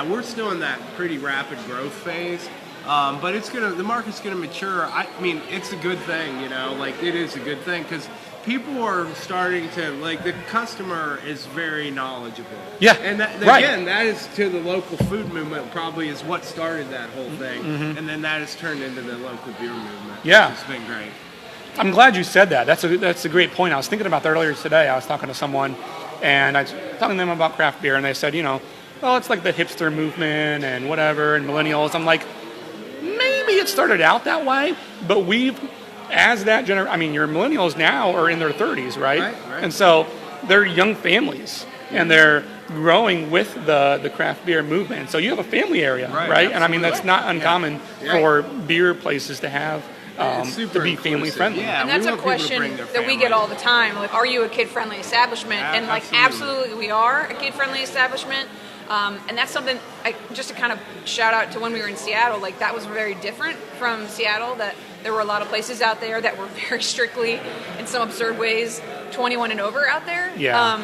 Speaker 5: We're still in that pretty rapid growth phase. But the market's going to mature. It's a good thing, it is a good thing because people are starting to, the customer is very knowledgeable.
Speaker 1: Yeah,
Speaker 5: and again, that is to the local food movement probably is what started that whole thing. Mm-hmm. And then that has turned into the local beer movement.
Speaker 1: Yeah.
Speaker 5: It's been great.
Speaker 1: I'm glad you said that. That's a great point. I was thinking about that earlier today. I was talking to someone, and I was telling them about craft beer, and they said, well, it's like the hipster movement and whatever, and millennials. I'm like, maybe it started out that way, but as that generation, I mean, your millennials now are in their 30s, right?
Speaker 5: Right.
Speaker 1: And so they're young families, and they're growing with the craft beer movement. So you have a family area, right? And I mean, that's not uncommon for beer places to have. To be family friendly.
Speaker 5: Yeah,
Speaker 3: and that's
Speaker 5: we
Speaker 3: a
Speaker 5: want people to
Speaker 3: question
Speaker 5: bring their
Speaker 3: that we
Speaker 5: family.
Speaker 3: get all the time. Like, are you a kid-friendly establishment? And like, absolutely we are a kid-friendly establishment. And that's something, just to kind of shout out to when we were in Seattle, like that was very different from Seattle, that there were a lot of places out there that were very strictly, in some absurd ways, 21 and over out there.
Speaker 1: Yeah.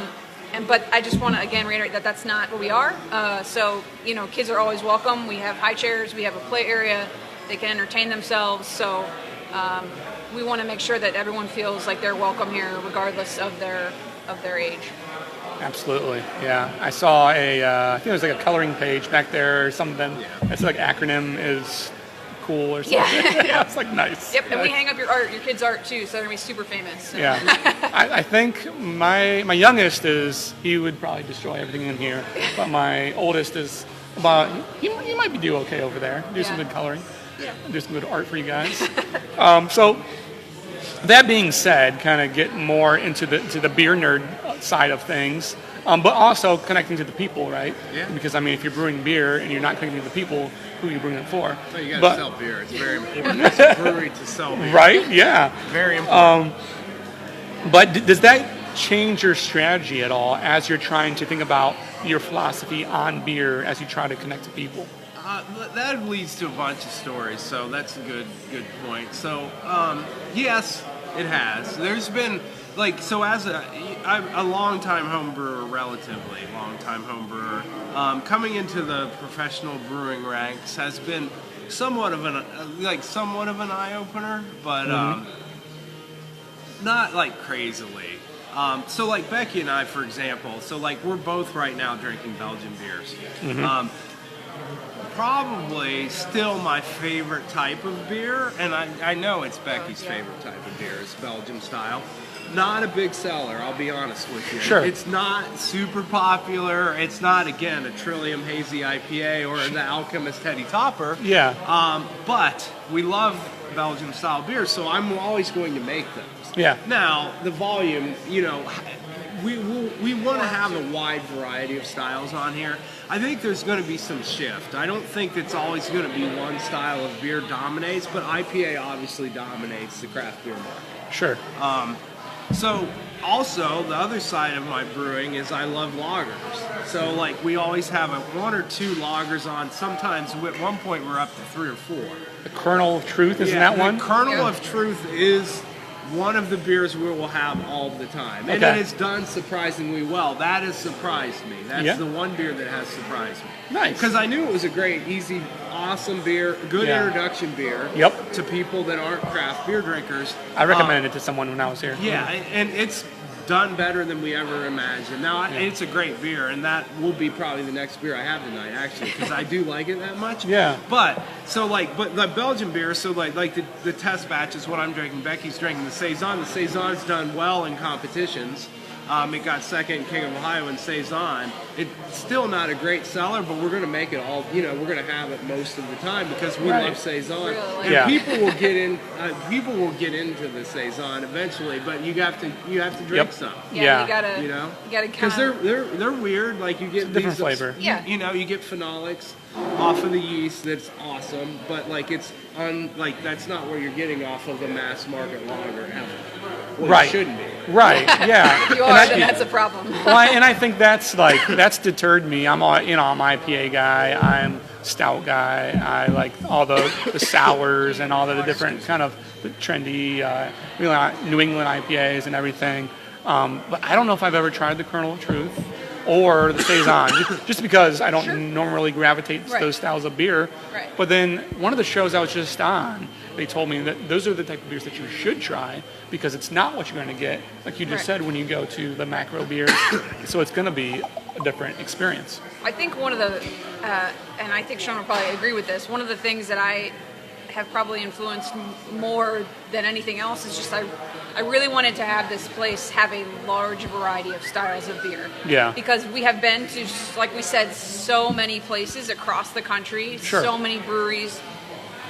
Speaker 3: But I just want to, again, reiterate that that's not what we are. So, kids are always welcome. We have high chairs. We have a play area. They can entertain themselves. So we want to make sure that everyone feels like they're welcome here, regardless of their age.
Speaker 1: Absolutely, yeah. I saw I think it was like a coloring page back there or something. It's like Akronym is cool or something. Yeah, it's like nice.
Speaker 3: Yep, and we hang up your art, your kids' art too, so they're gonna be super famous. So.
Speaker 1: Yeah, I think my youngest he would probably destroy everything in here, but my oldest is he might be do okay over there. Do some good coloring.
Speaker 3: Yeah.
Speaker 1: Do some good art for you guys. So that being said, kind of get more into the beer nerd side of things, but also connecting to the people, right?
Speaker 5: Yeah.
Speaker 1: Because I mean, if you're brewing beer and you're not connecting to the people, who are you brewing it for?
Speaker 5: Well, you gotta sell beer. It's very important as a brewery to sell beer.
Speaker 1: Right? Yeah.
Speaker 5: Very important.
Speaker 1: But does that change your strategy at all as you're trying to think about your philosophy on beer as you try to connect to people?
Speaker 5: That leads to a bunch of stories, so that's a good point. So, yes, it has. There's been, I'm a long-time home brewer, relatively long-time home brewer. Coming into the professional brewing ranks has been somewhat of an eye-opener, but not like crazily. So like Becky and I, for example, we're both right now drinking Belgian beers. Probably still my favorite type of beer, and I know it's Becky's favorite type of beer, it's Belgium style. Not a big seller, I'll be honest with you.
Speaker 1: Sure.
Speaker 5: It's not super popular. It's not, again, a Trillium Hazy IPA or the Alchemist Teddy Topper.
Speaker 1: Yeah.
Speaker 5: But we love Belgium style beer, so I'm always going to make those.
Speaker 1: Yeah.
Speaker 5: Now, the volume, we want to have a wide variety of styles on here. I think there's going to be some shift. I don't think it's always going to be one style of beer dominates, but IPA obviously dominates the craft beer market.
Speaker 1: Sure.
Speaker 5: So also the other side of my brewing is I love lagers. So we always have one or two lagers on. Sometimes at one point we're up to 3 or 4.
Speaker 1: The Kernel of Truth, isn't that one?
Speaker 5: The Kernel of Truth is one of the beers we will have all the time. And it has done surprisingly well. That has surprised me. That's the one beer that has surprised me.
Speaker 1: Nice.
Speaker 5: Because I knew it was a great, easy, awesome beer, good introduction beer to people that aren't craft beer drinkers.
Speaker 1: I recommended it to someone when I was here.
Speaker 5: Yeah, and it's done better than we ever imagined. Now, it's a great beer, and that will be probably the next beer I have tonight, actually, because I do like it that much.
Speaker 1: Yeah.
Speaker 5: But the Belgian beer, so the test batch is what I'm drinking. Becky's drinking the Saison. The Saison's done well in competitions. It got second King of Ohio in Saison. It's still not a great seller, but we're going to make it all, we're going to have it most of the time because we love Saison.
Speaker 3: Really?
Speaker 5: And people will get into the Saison eventually, but you have to drink some.
Speaker 3: Yeah.
Speaker 5: You
Speaker 3: You gotta
Speaker 5: because they're weird. Like you get
Speaker 1: different
Speaker 5: these
Speaker 1: flavor.
Speaker 5: You get phenolics off of the yeast. That's awesome, but that's not where you're getting off of the mass market lager ever. Well, it shouldn't be.
Speaker 1: Right. Yeah.
Speaker 3: If you are, then that's a problem.
Speaker 1: Well, and I think that's deterred me. I'm I'm IPA guy. I'm stout guy. I like all the sours and all the different kind of trendy New England IPAs and everything. But I don't know if I've ever tried the Kernel of Truth or the Saison, just because I don't normally gravitate to those styles of beer.
Speaker 3: Right.
Speaker 1: But then one of the shows I was just on, they told me that those are the type of beers that you should try because it's not what you're going to get, like you just said, when you go to the macro beers. So it's going to be a different experience.
Speaker 3: I think one of the, and I think Sean will probably agree with this, one of the things that I have probably influenced more than anything else is just I really wanted to have this place have a large variety of styles of beer.
Speaker 1: Yeah.
Speaker 3: Because we have been to, like we said, so many places across the country,
Speaker 1: Sure.
Speaker 3: so many breweries.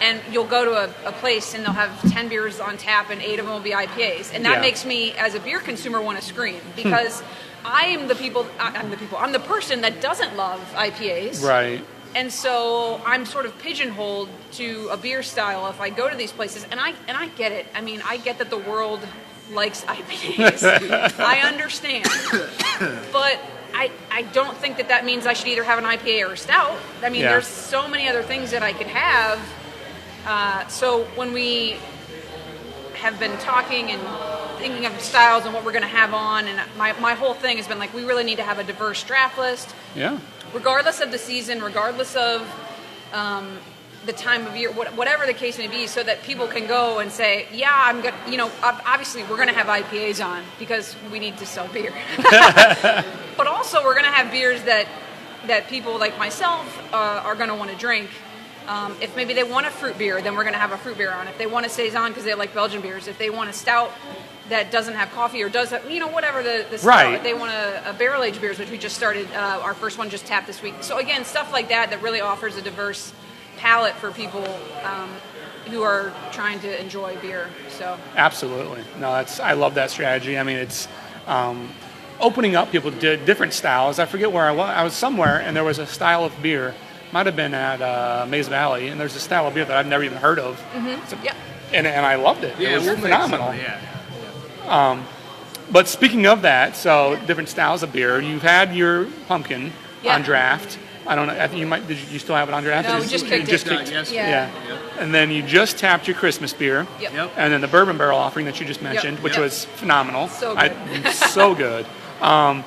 Speaker 3: And you'll go to a place and they'll have 10 beers on tap and 8 of them will be IPAs. And that
Speaker 1: Yeah.
Speaker 3: makes me, as a beer consumer, want to scream because I'm the person that doesn't love IPAs.
Speaker 1: Right.
Speaker 3: And so I'm sort of pigeonholed to a beer style if I go to these places. And I get it. I mean, I get that the world likes IPAs. I understand. But I don't think that means I should either have an IPA or a stout. I mean,
Speaker 1: Yeah.
Speaker 3: there's so many other things that I could have. So when we have been talking and thinking of styles and what we're going to have on, and my whole thing has been like, we really need to have a diverse draft list,
Speaker 1: Yeah.
Speaker 3: regardless of the season, regardless of the time of year, whatever the case may be, so that people can go and say, yeah, I'm going to, obviously we're going to have IPAs on because we need to sell beer. But also we're going to have beers that people like myself are going to want to drink. If maybe they want a fruit beer, then we're going to have a fruit beer on. If they want a Saison because they like Belgian beers, if they want a stout that doesn't have coffee or does have, whatever the style.
Speaker 1: Right.
Speaker 3: If they want a barrel-aged beers, which we just started, our first one just tapped this week. So again, stuff like that really offers a diverse palette for people who are trying to enjoy beer. So
Speaker 1: Absolutely. No, I love that strategy. I mean, it's opening up people to different styles. I forget where I was. I was somewhere, and there was a style of beer. Might have been at Maze Valley, and there's a style of beer that I've never even heard of. So,
Speaker 3: Yep.
Speaker 1: And I loved it.
Speaker 5: Yeah,
Speaker 1: It was
Speaker 5: we'll make
Speaker 1: phenomenal.
Speaker 5: some, yeah.
Speaker 1: But speaking of that, so different styles of beer. You've had your pumpkin
Speaker 3: Yeah.
Speaker 1: on draft. I don't know. I think you might. Did you still have it on draft?
Speaker 3: No,
Speaker 1: Or
Speaker 3: we just
Speaker 1: you
Speaker 3: kicked it.
Speaker 1: just
Speaker 5: Done
Speaker 1: kicked-
Speaker 5: yesterday.
Speaker 3: Yeah.
Speaker 1: Yeah. And then you just tapped your Christmas beer.
Speaker 3: Yep.
Speaker 5: Yep.
Speaker 1: And then the bourbon barrel offering that you just mentioned, which
Speaker 5: Yep.
Speaker 1: was phenomenal.
Speaker 3: So good.
Speaker 1: So good. Tell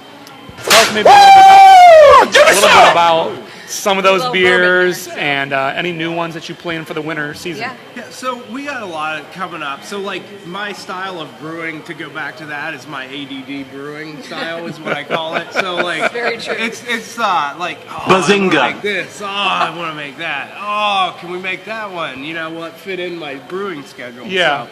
Speaker 1: us maybe a little bit about some of those
Speaker 3: Love
Speaker 1: beers
Speaker 3: bourbon,
Speaker 1: and any new ones that you plan for the winter season.
Speaker 3: Yeah.
Speaker 5: Yeah, so we got a lot coming up. So like my style of brewing, to go back to that, is my ADD brewing style is what I call it. So like
Speaker 3: Very true.
Speaker 5: It's like, oh, I
Speaker 4: Bazinga.
Speaker 5: wanna make this. Oh, I want to make that. Oh, can we make that one? You know, will it fit in my brewing schedule?
Speaker 1: Yeah.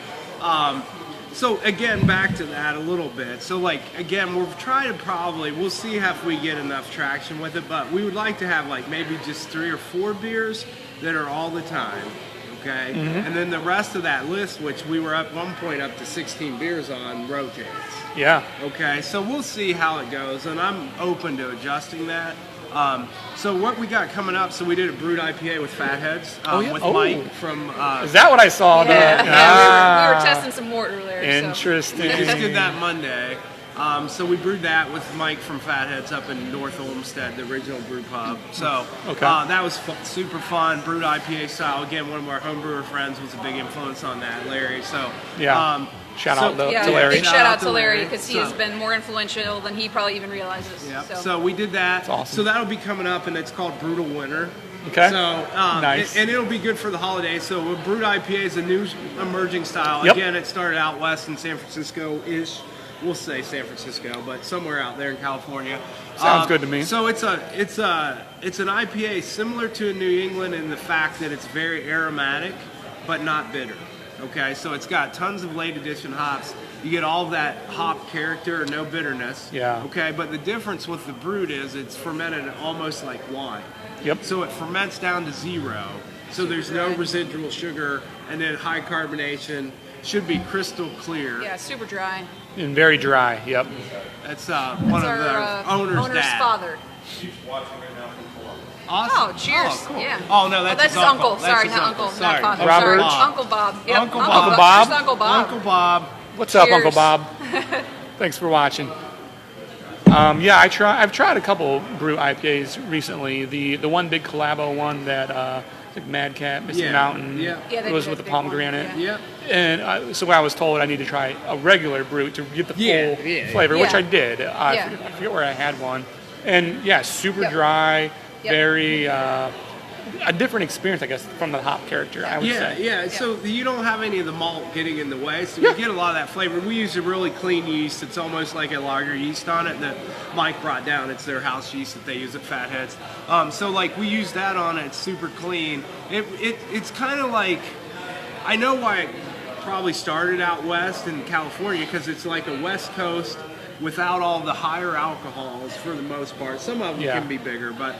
Speaker 5: So again, back to that a little bit. So like, again, we're trying to we'll see if we get enough traction with it, but we would like to have like maybe just 3 or 4 beers that are all the time, okay? And then the rest of that list, which we were at one point up to 16 beers on, rotates.
Speaker 1: Yeah.
Speaker 5: Okay, so we'll see how it goes, and I'm open to adjusting that. So what we got coming up, so we did a brewed IPA with Fatheads with
Speaker 1: Oh.
Speaker 5: Mike from...
Speaker 1: Is that what I saw?
Speaker 3: Yeah.
Speaker 1: The-
Speaker 3: We were testing some more earlier. So.
Speaker 1: Interesting.
Speaker 5: We just did that Monday. So we brewed that with Mike from Fatheads up in North Olmsted, the original brew pub. So
Speaker 1: Okay.
Speaker 5: that was super fun, brewed IPA style. Again, one of our homebrewer friends was a big influence on that, Larry. So
Speaker 1: Yeah. Shout out to
Speaker 3: Yeah,
Speaker 1: Larry.
Speaker 3: big shout out to Larry
Speaker 5: Larry.
Speaker 3: because he
Speaker 5: So-
Speaker 3: has been more influential than he probably even realizes.
Speaker 5: Yep.
Speaker 3: So.
Speaker 5: So we did that.
Speaker 1: That's awesome.
Speaker 5: So that'll be coming up, and it's called Brutal Winter.
Speaker 1: Okay.
Speaker 5: So
Speaker 1: Nice.
Speaker 5: and it'll be good for the holidays. So a brewed IPA is a new emerging style.
Speaker 1: Yep.
Speaker 5: Again, it started out west in San Francisco-ish. We'll say San Francisco, but somewhere out there in California.
Speaker 1: Sounds good to me.
Speaker 5: So it's an IPA similar to New England in the fact that it's very aromatic, but not bitter. Okay, so it's got tons of late edition hops. You get all that hop character, no bitterness.
Speaker 1: Yeah.
Speaker 5: Okay, but the difference with the brewed is it's fermented almost like wine.
Speaker 1: Yep.
Speaker 5: So it ferments down to 0. So there's no residual sugar, and then high carbonation. Should be crystal clear.
Speaker 3: Yeah, super dry.
Speaker 1: And very dry. Yep.
Speaker 5: That's one
Speaker 3: That's
Speaker 5: of
Speaker 3: our
Speaker 5: the owner's dad.
Speaker 3: father.
Speaker 5: Awesome.
Speaker 3: Oh, cheers.
Speaker 5: Oh, cool.
Speaker 3: Yeah.
Speaker 5: Oh, no, that's
Speaker 3: his
Speaker 5: his uncle. That's
Speaker 3: Sorry,
Speaker 5: his
Speaker 3: not
Speaker 5: uncle.
Speaker 3: uncle.
Speaker 5: Sorry.
Speaker 3: Not father.
Speaker 1: Robert.
Speaker 3: Sorry. Uncle Bob. Yep.
Speaker 5: Uncle Bob.
Speaker 1: Uncle Bob.
Speaker 3: Just Uncle Bob.
Speaker 5: Uncle Bob.
Speaker 1: What's up,
Speaker 3: Cheers.
Speaker 1: Uncle Bob? Thanks for watching. Yeah, I've tried a couple brew IPAs recently. The one big collabo one that like Mad Cat, Misty
Speaker 5: Yeah.
Speaker 1: Mountain.
Speaker 5: Yeah.
Speaker 3: Yeah, they
Speaker 1: it was
Speaker 3: did
Speaker 1: with
Speaker 3: the
Speaker 1: the
Speaker 3: big one,
Speaker 1: pomegranate.
Speaker 3: yeah.
Speaker 5: Yeah.
Speaker 1: And so I was told I need to try a regular brew to get the full
Speaker 5: Yeah.
Speaker 1: flavor, which
Speaker 3: Yeah.
Speaker 1: I did. I
Speaker 3: Yeah.
Speaker 1: forget where I had one. And yeah, super
Speaker 3: Yep.
Speaker 1: dry,
Speaker 3: Yep.
Speaker 1: very a different experience, I guess, from the hop character. I would
Speaker 5: Yeah,
Speaker 1: say.
Speaker 5: yeah. So you don't have any of the malt getting in the way, so you get a lot of that flavor. We use a really clean yeast. It's almost like a lager yeast on it that Mike brought down. It's their house yeast that they use at Fatheads. So like we use that on it. It's super clean. It's kind of like I know why it probably started out west in California, because it's like a West Coast without all the higher alcohols for the most part. Some of them can be bigger, but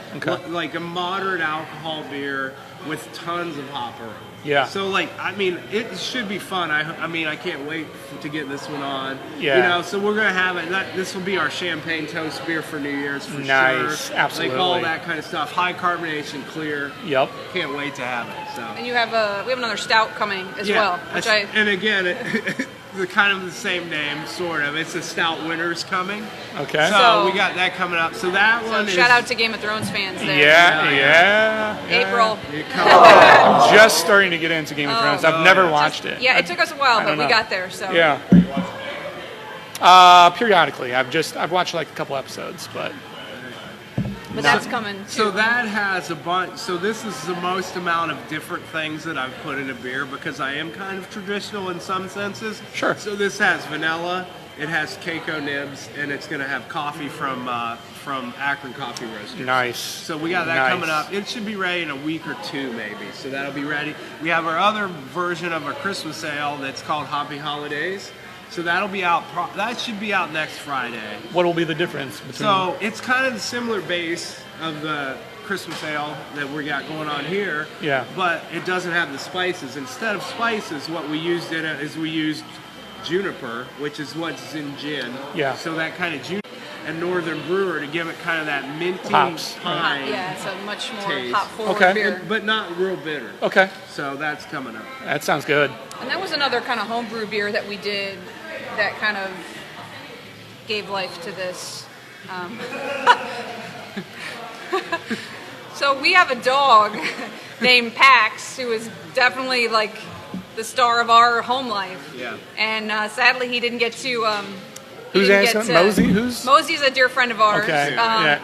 Speaker 5: like a moderate alcohol beer with tons of hop aroma.
Speaker 1: Yeah.
Speaker 5: So like, I mean, it should be fun. I mean, I can't wait to get this one on.
Speaker 1: Yeah.
Speaker 5: You know, so we're gonna have it. This will be our champagne toast beer for New Year's for sure.
Speaker 1: Nice, absolutely.
Speaker 5: Like all that kind of stuff. High carbonation, clear.
Speaker 1: Yep.
Speaker 5: Can't wait to have it. So.
Speaker 3: And we have another stout coming as well, which
Speaker 5: and again, the kind of the same name, sort of. It's a stout winter's coming.
Speaker 1: Okay.
Speaker 5: So we got that coming up. So that one is...
Speaker 3: shout out to Game of Thrones fans there.
Speaker 1: Yeah.
Speaker 3: April.
Speaker 1: I'm just starting to get into Game of Thrones. I've never watched it.
Speaker 3: Yeah, it took us a while, but we got there. So
Speaker 1: yeah. Periodically, I've watched like a couple episodes, but
Speaker 3: that's coming too.
Speaker 5: So that has a bunch. So this is the most amount of different things that I've put in a beer, because I am kind of traditional in some senses.
Speaker 1: Sure.
Speaker 5: So this has vanilla, it has Keiko nibs, and it's going to have coffee from Akron Coffee Roasters.
Speaker 1: Nice.
Speaker 5: So we got that coming up. It should be ready in a week or two, maybe. So that'll be ready. We have our other version of a Christmas ale that's called Hoppy Holidays. So that'll be out. That should be out next Friday.
Speaker 1: What will be the difference between?
Speaker 5: So it's kind of the similar base of the Christmas ale that we got going on here.
Speaker 1: Yeah.
Speaker 5: But it doesn't have the spices. Instead of spices, what we used in it is we used juniper, which is what's in gin.
Speaker 1: Yeah.
Speaker 5: So that kind of juniper and Northern Brewer to give it kind of that minty
Speaker 1: Hops.
Speaker 5: pine.
Speaker 3: Yeah, it's a much more
Speaker 5: taste.
Speaker 3: hop-forward beer.
Speaker 5: But not real bitter.
Speaker 1: Okay.
Speaker 5: So that's coming up.
Speaker 1: That sounds good.
Speaker 3: And that was another kind of homebrew beer that we did that kind of gave life to this. So we have a dog named Pax, who is definitely like the star of our home life.
Speaker 5: Yeah.
Speaker 3: And sadly, he didn't get to.
Speaker 1: Who's asking? Mosey? Who's?
Speaker 3: Mosey's a dear friend of ours.
Speaker 1: Okay.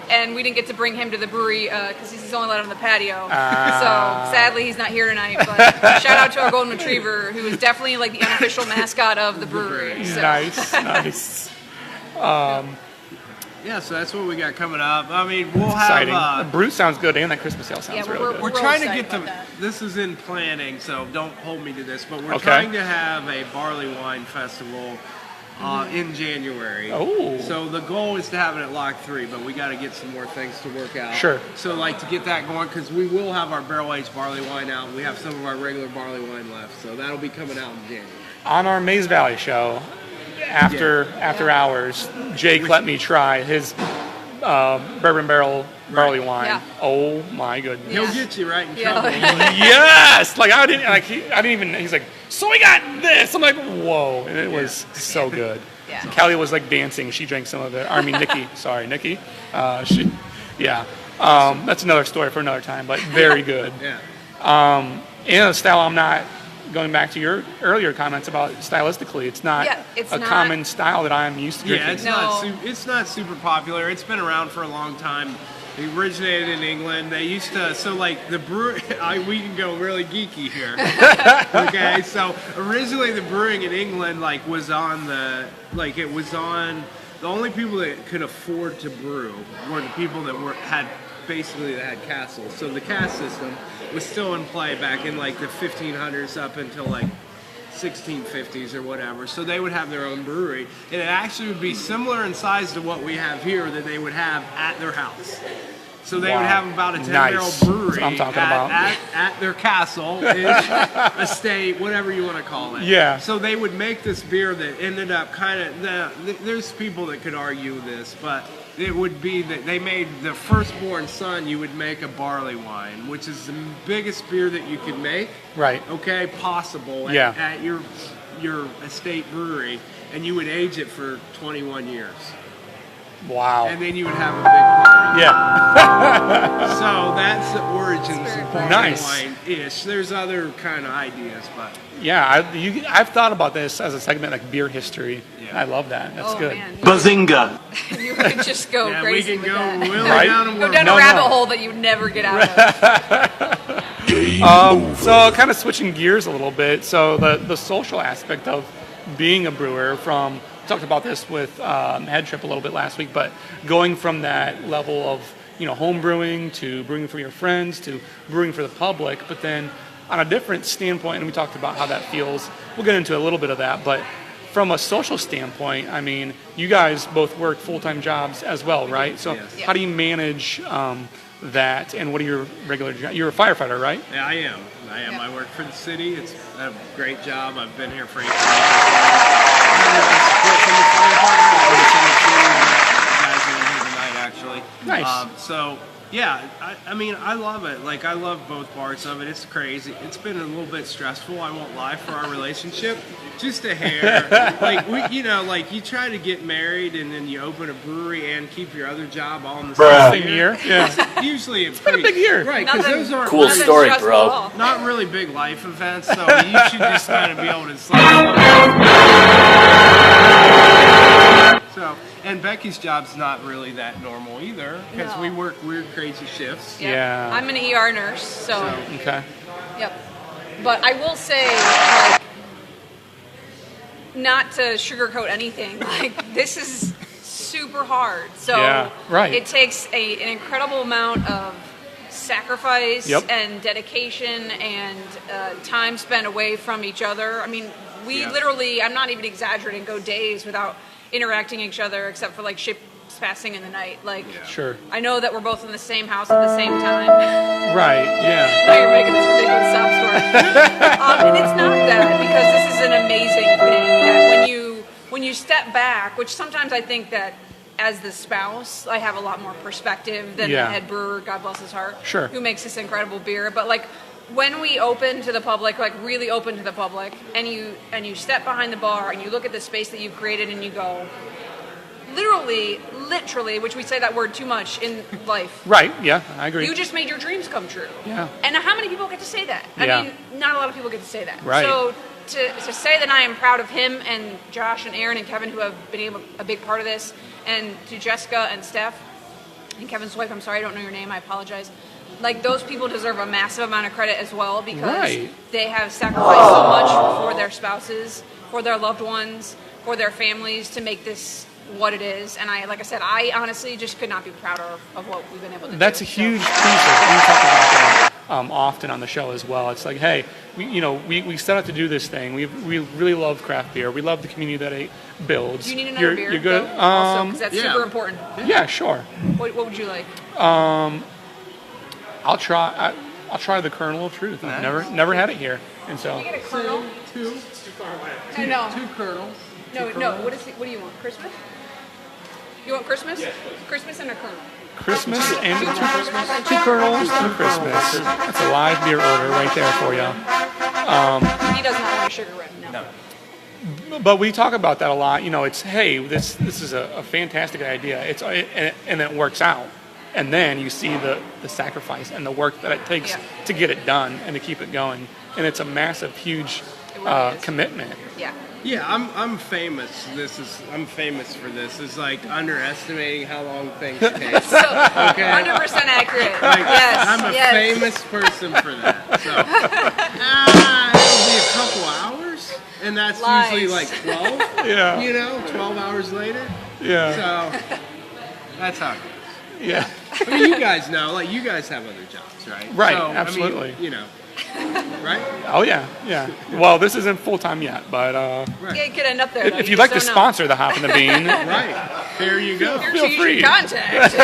Speaker 3: And we didn't get to bring him to the brewery because he's only allowed on the patio. So sadly, he's not here tonight. But shout out to our golden retriever, who is definitely like the unofficial mascot of the brewery. So.
Speaker 1: Nice.
Speaker 5: Yeah, so that's what we got coming up. I mean, we'll
Speaker 1: Exciting.
Speaker 5: have...
Speaker 1: The brew sounds good, and that Christmas ale sounds really good.
Speaker 5: We're
Speaker 3: real
Speaker 5: trying to
Speaker 3: excited
Speaker 5: get
Speaker 3: about that.
Speaker 5: this is in planning, so don't hold me to this, but we're
Speaker 1: Okay.
Speaker 5: trying to have a barley wine festival in January.
Speaker 1: Oh.
Speaker 5: So the goal is to have it at Lock 3, but we got to get some more things to work out.
Speaker 1: Sure.
Speaker 5: So like to get that going, because we will have our barrel-aged barley wine out. We have some of our regular barley wine left, so that'll be coming out in January.
Speaker 1: On our Maze Valley show, after hours, Jake let me try his bourbon barrel barley wine.
Speaker 3: Yeah.
Speaker 1: Oh my goodness.
Speaker 5: He'll get you right in
Speaker 3: Yeah.
Speaker 5: trouble.
Speaker 1: Yes! Like I didn't even. He's like, so we got this. I'm like, whoa! And it was so good.
Speaker 3: Yeah.
Speaker 1: Kelly was like dancing. She drank some of it. I mean, Nikki. Sorry, Nikki. That's another story for another time. But very good.
Speaker 5: Yeah.
Speaker 1: In a style, I'm not going back to your earlier comments about stylistically. It's not a common style that I'm used to drinking.
Speaker 5: Yeah, it's not super popular. It's been around for a long time. It originated in England. They used to, so like the brewer, we can go really geeky here. Okay, so originally the brewing in England was on the only people that could afford to brew were the people that had castles. So the caste system was still in play back in like the 1500s up until like 1650s or whatever. So they would have their own brewery, and it actually would be similar in size to what we have here that they would have at their house. So they would have about a 10-barrel brewery
Speaker 1: That's what I'm talking about.
Speaker 5: at their castle, estate, whatever you want to call it.
Speaker 1: Yeah.
Speaker 5: So they would make this beer that ended up kind of, there's people that could argue this, but it would be that they made the firstborn son, you would make a barley wine, which is the biggest beer that you could make.
Speaker 1: Right.
Speaker 5: Okay, possible at your estate brewery, and you would age it for 21 years.
Speaker 1: Wow.
Speaker 5: And then you would have a big party.
Speaker 1: Yeah.
Speaker 5: So that's the origins of barley
Speaker 1: Nice.
Speaker 5: wine-ish. There's other kind of ideas, but...
Speaker 1: Yeah, I've thought about this as a segment like beer history.
Speaker 5: Yeah.
Speaker 1: I love that. That's good.
Speaker 3: Man.
Speaker 4: Bazinga!
Speaker 3: You could just go
Speaker 5: Yeah, we
Speaker 3: crazy
Speaker 5: can
Speaker 3: with
Speaker 5: go
Speaker 3: that.
Speaker 5: really
Speaker 1: Right?
Speaker 5: down and
Speaker 3: Go
Speaker 5: work.
Speaker 3: down
Speaker 1: No,
Speaker 3: a rabbit
Speaker 1: no.
Speaker 3: hole that you would never get out of.
Speaker 1: So kind of switching gears a little bit. So the social aspect of being a brewer from, talked about this with Head Trip a little bit last week, but going from that level of home brewing to brewing for your friends to brewing for the public, but then on a different standpoint, and we talked about how that feels. We'll get into a little bit of that, but from a social standpoint, I mean, you guys both work full-time jobs as well, right? So
Speaker 5: Yes.
Speaker 1: how do you manage that, and what are your regular jobs? You're a firefighter, right?
Speaker 5: Yeah, I am.
Speaker 3: Yeah.
Speaker 5: I work for the city. It's a great job. I've been here for 8 years. Actually.
Speaker 1: Nice.
Speaker 5: So yeah, I mean, I love it. Like, I love both parts of it. It's crazy. It's been a little bit stressful, I won't lie, for our relationship. Just a hair. Like, you try to get married and then you open a brewery and keep your other job all in the
Speaker 1: Same year? Yeah.
Speaker 5: Usually it's
Speaker 1: been a big year.
Speaker 5: Right, because those aren't
Speaker 6: Cool
Speaker 5: really-
Speaker 6: story,
Speaker 3: stressful
Speaker 6: bro.
Speaker 3: at all.
Speaker 5: not really big life events, so you should just kind of be able to slow. So, and Becky's job's not really that normal either, because
Speaker 3: No.
Speaker 5: we work weird, crazy shifts.
Speaker 3: Yep.
Speaker 1: Yeah.
Speaker 3: I'm an ER nurse, so
Speaker 1: Okay.
Speaker 3: yep. But I will say, like, not to sugarcoat anything, like, this is super hard. So
Speaker 1: Yeah, right.
Speaker 3: it takes an incredible amount of sacrifice
Speaker 1: Yep.
Speaker 3: and dedication and time spent away from each other. I mean, we
Speaker 5: Yeah.
Speaker 3: literally, I'm not even exaggerating, go days without interacting with each other except for like ships passing in the night. Like,
Speaker 1: Sure.
Speaker 3: I know that we're both in the same house at the same time.
Speaker 1: Right. Yeah.
Speaker 3: Now you're making this ridiculous sob story. And it's not that, because this is an amazing thing that when you step back, which sometimes I think that as the spouse, I have a lot more perspective than
Speaker 1: Yeah.
Speaker 3: the head brewer, God bless his heart,
Speaker 1: Sure.
Speaker 3: who makes this incredible beer. But like, when we open to the public, like really open to the public, and you step behind the bar and you look at the space that you've created and you go, literally, which we say that word too much in life,
Speaker 1: Right. Yeah. I agree.
Speaker 3: you just made your dreams come true.
Speaker 1: Yeah.
Speaker 3: And how many people get to say that?
Speaker 1: Yeah.
Speaker 3: I mean, not a lot of people get to say that.
Speaker 1: Right.
Speaker 3: So to say that I am proud of him and Josh and Aaron and Kevin, who have been a big part of this, and to Jessica and Steph and Kevin's wife, I'm sorry I don't know your name, I apologize. Like, those people deserve a massive amount of credit as well, because
Speaker 1: Right.
Speaker 3: they have sacrificed so much for their spouses, for their loved ones, for their families to make this what it is. And like I said, I honestly just could not be prouder of what we've been able to do.
Speaker 1: That's a
Speaker 3: So-
Speaker 1: huge piece of, we talk about that often on the show as well. It's like, hey, we set out to do this thing. We really love craft beer. We love the community that it builds.
Speaker 3: Do you need another beer?
Speaker 1: You're good.
Speaker 3: Though, also, because that's
Speaker 5: yeah.
Speaker 3: super important.
Speaker 1: Yeah, sure.
Speaker 3: What would you like?
Speaker 1: I'll try the kernel of truth. I've never had it here, and so
Speaker 3: Can I get a kernel? I know.
Speaker 5: Two kernels.
Speaker 3: No. What do you want? Christmas? You want Christmas? Yes. Christmas and a kernel.
Speaker 1: Christmas and two kernels and Christmas. That's a live beer order right there for you.
Speaker 3: He does not want a sugar red. No.
Speaker 1: But we talk about that a lot. It's, hey, this is a fantastic idea. And it works out. And then you see the sacrifice and the work that it takes to get it done and to keep it going. And it's a massive, huge
Speaker 3: really is.
Speaker 1: commitment.
Speaker 3: Yeah.
Speaker 5: Yeah, I'm famous. I'm famous for this. It's like underestimating how long things take.
Speaker 3: So, 100% accurate. Yes.
Speaker 5: I'm a
Speaker 3: yes.
Speaker 5: famous person for that. So it'll be a couple hours, and that's
Speaker 3: Lies.
Speaker 5: usually like 12.
Speaker 1: Yeah.
Speaker 5: 12 hours later.
Speaker 1: Yeah.
Speaker 5: So that's how it goes.
Speaker 1: Yeah.
Speaker 5: I mean, you guys know, like, you guys have other jobs, right?
Speaker 1: Right,
Speaker 5: So, I mean,
Speaker 1: absolutely.
Speaker 5: Right?
Speaker 1: Oh, yeah. Yeah. Well, this isn't full-time yet, but
Speaker 3: It could end up there. Though.
Speaker 1: if
Speaker 3: You
Speaker 1: you'd like to
Speaker 3: just don't know.
Speaker 1: sponsor the Hop and the Bean,
Speaker 5: Right. There you go.
Speaker 3: Here's
Speaker 1: feel
Speaker 3: who you
Speaker 1: free.
Speaker 3: should contact.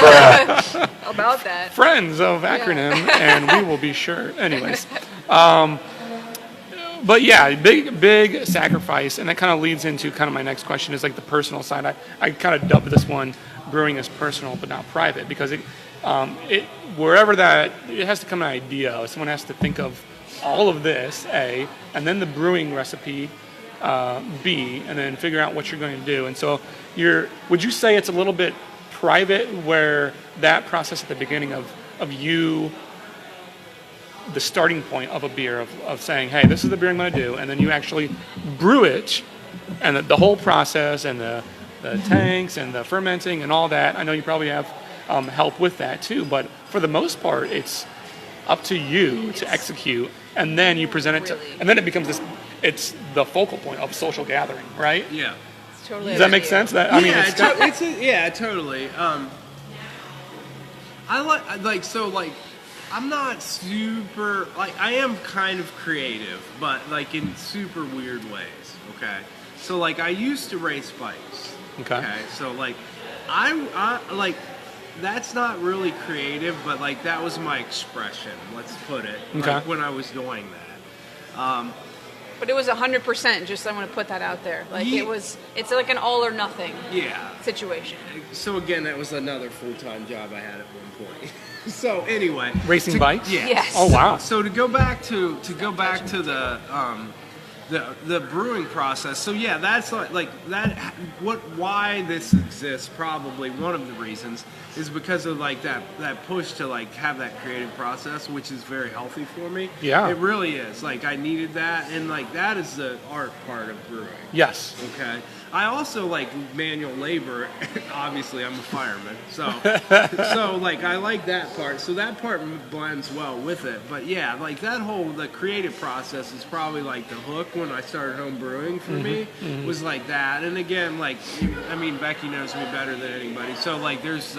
Speaker 3: About that.
Speaker 1: friends of Akronym, and we will be sure. Anyways. But yeah, big sacrifice, and that kind of leads into kind of my next question is like the personal side. I kind of dubbed this one brewing as personal but not private, because it wherever that it has to come an idea. Someone has to think of all of this, A, and then the brewing recipe, B, and then figure out what you're going to do. And so would you say it's a little bit private, where that process at the beginning of you, the starting point of a beer, of saying, hey, this is the beer I'm going to do, and then you actually brew it, and the whole process, and the tanks, and the fermenting, and all that. I know you probably have help with that too, but for the most part, it's up to you to execute, and then you present it to, and then it becomes it's the focal point of social gathering, right?
Speaker 5: Yeah.
Speaker 3: It's totally
Speaker 1: Does that make
Speaker 3: up to
Speaker 1: sense? That I mean,
Speaker 5: Yeah, totally. I'm not super, like, I am kind of creative, but like in super weird ways, okay? So like I used to race bikes.
Speaker 1: Okay.
Speaker 5: So like I like that's not really creative, but like that was my expression, let's put it.
Speaker 1: Okay.
Speaker 5: Like when I was doing that.
Speaker 3: But it was 100%. Just I want to put that out there. Like
Speaker 5: Ye-
Speaker 3: it's like an all or nothing
Speaker 5: Yeah.
Speaker 3: situation.
Speaker 5: So again, that was another full-time job I had at one point. So anyway,
Speaker 1: Racing bikes?
Speaker 5: Yeah.
Speaker 3: Yes.
Speaker 1: Oh wow.
Speaker 5: So to go back to the brewing process. So yeah, that's like that. Why this exists? Probably one of the reasons is because of like that push to like have that creative process, which is very healthy for me.
Speaker 1: Yeah.
Speaker 5: It really is. Like I needed that, and like that is the art part of brewing.
Speaker 1: Yes.
Speaker 5: Okay. I also like manual labor. Obviously, I'm a fireman, so like I like that part. So that part blends well with it. But yeah, like the creative process is probably like the hook when I started home brewing for me was like that. And again, like I mean, Becky knows me better than anybody. So like there's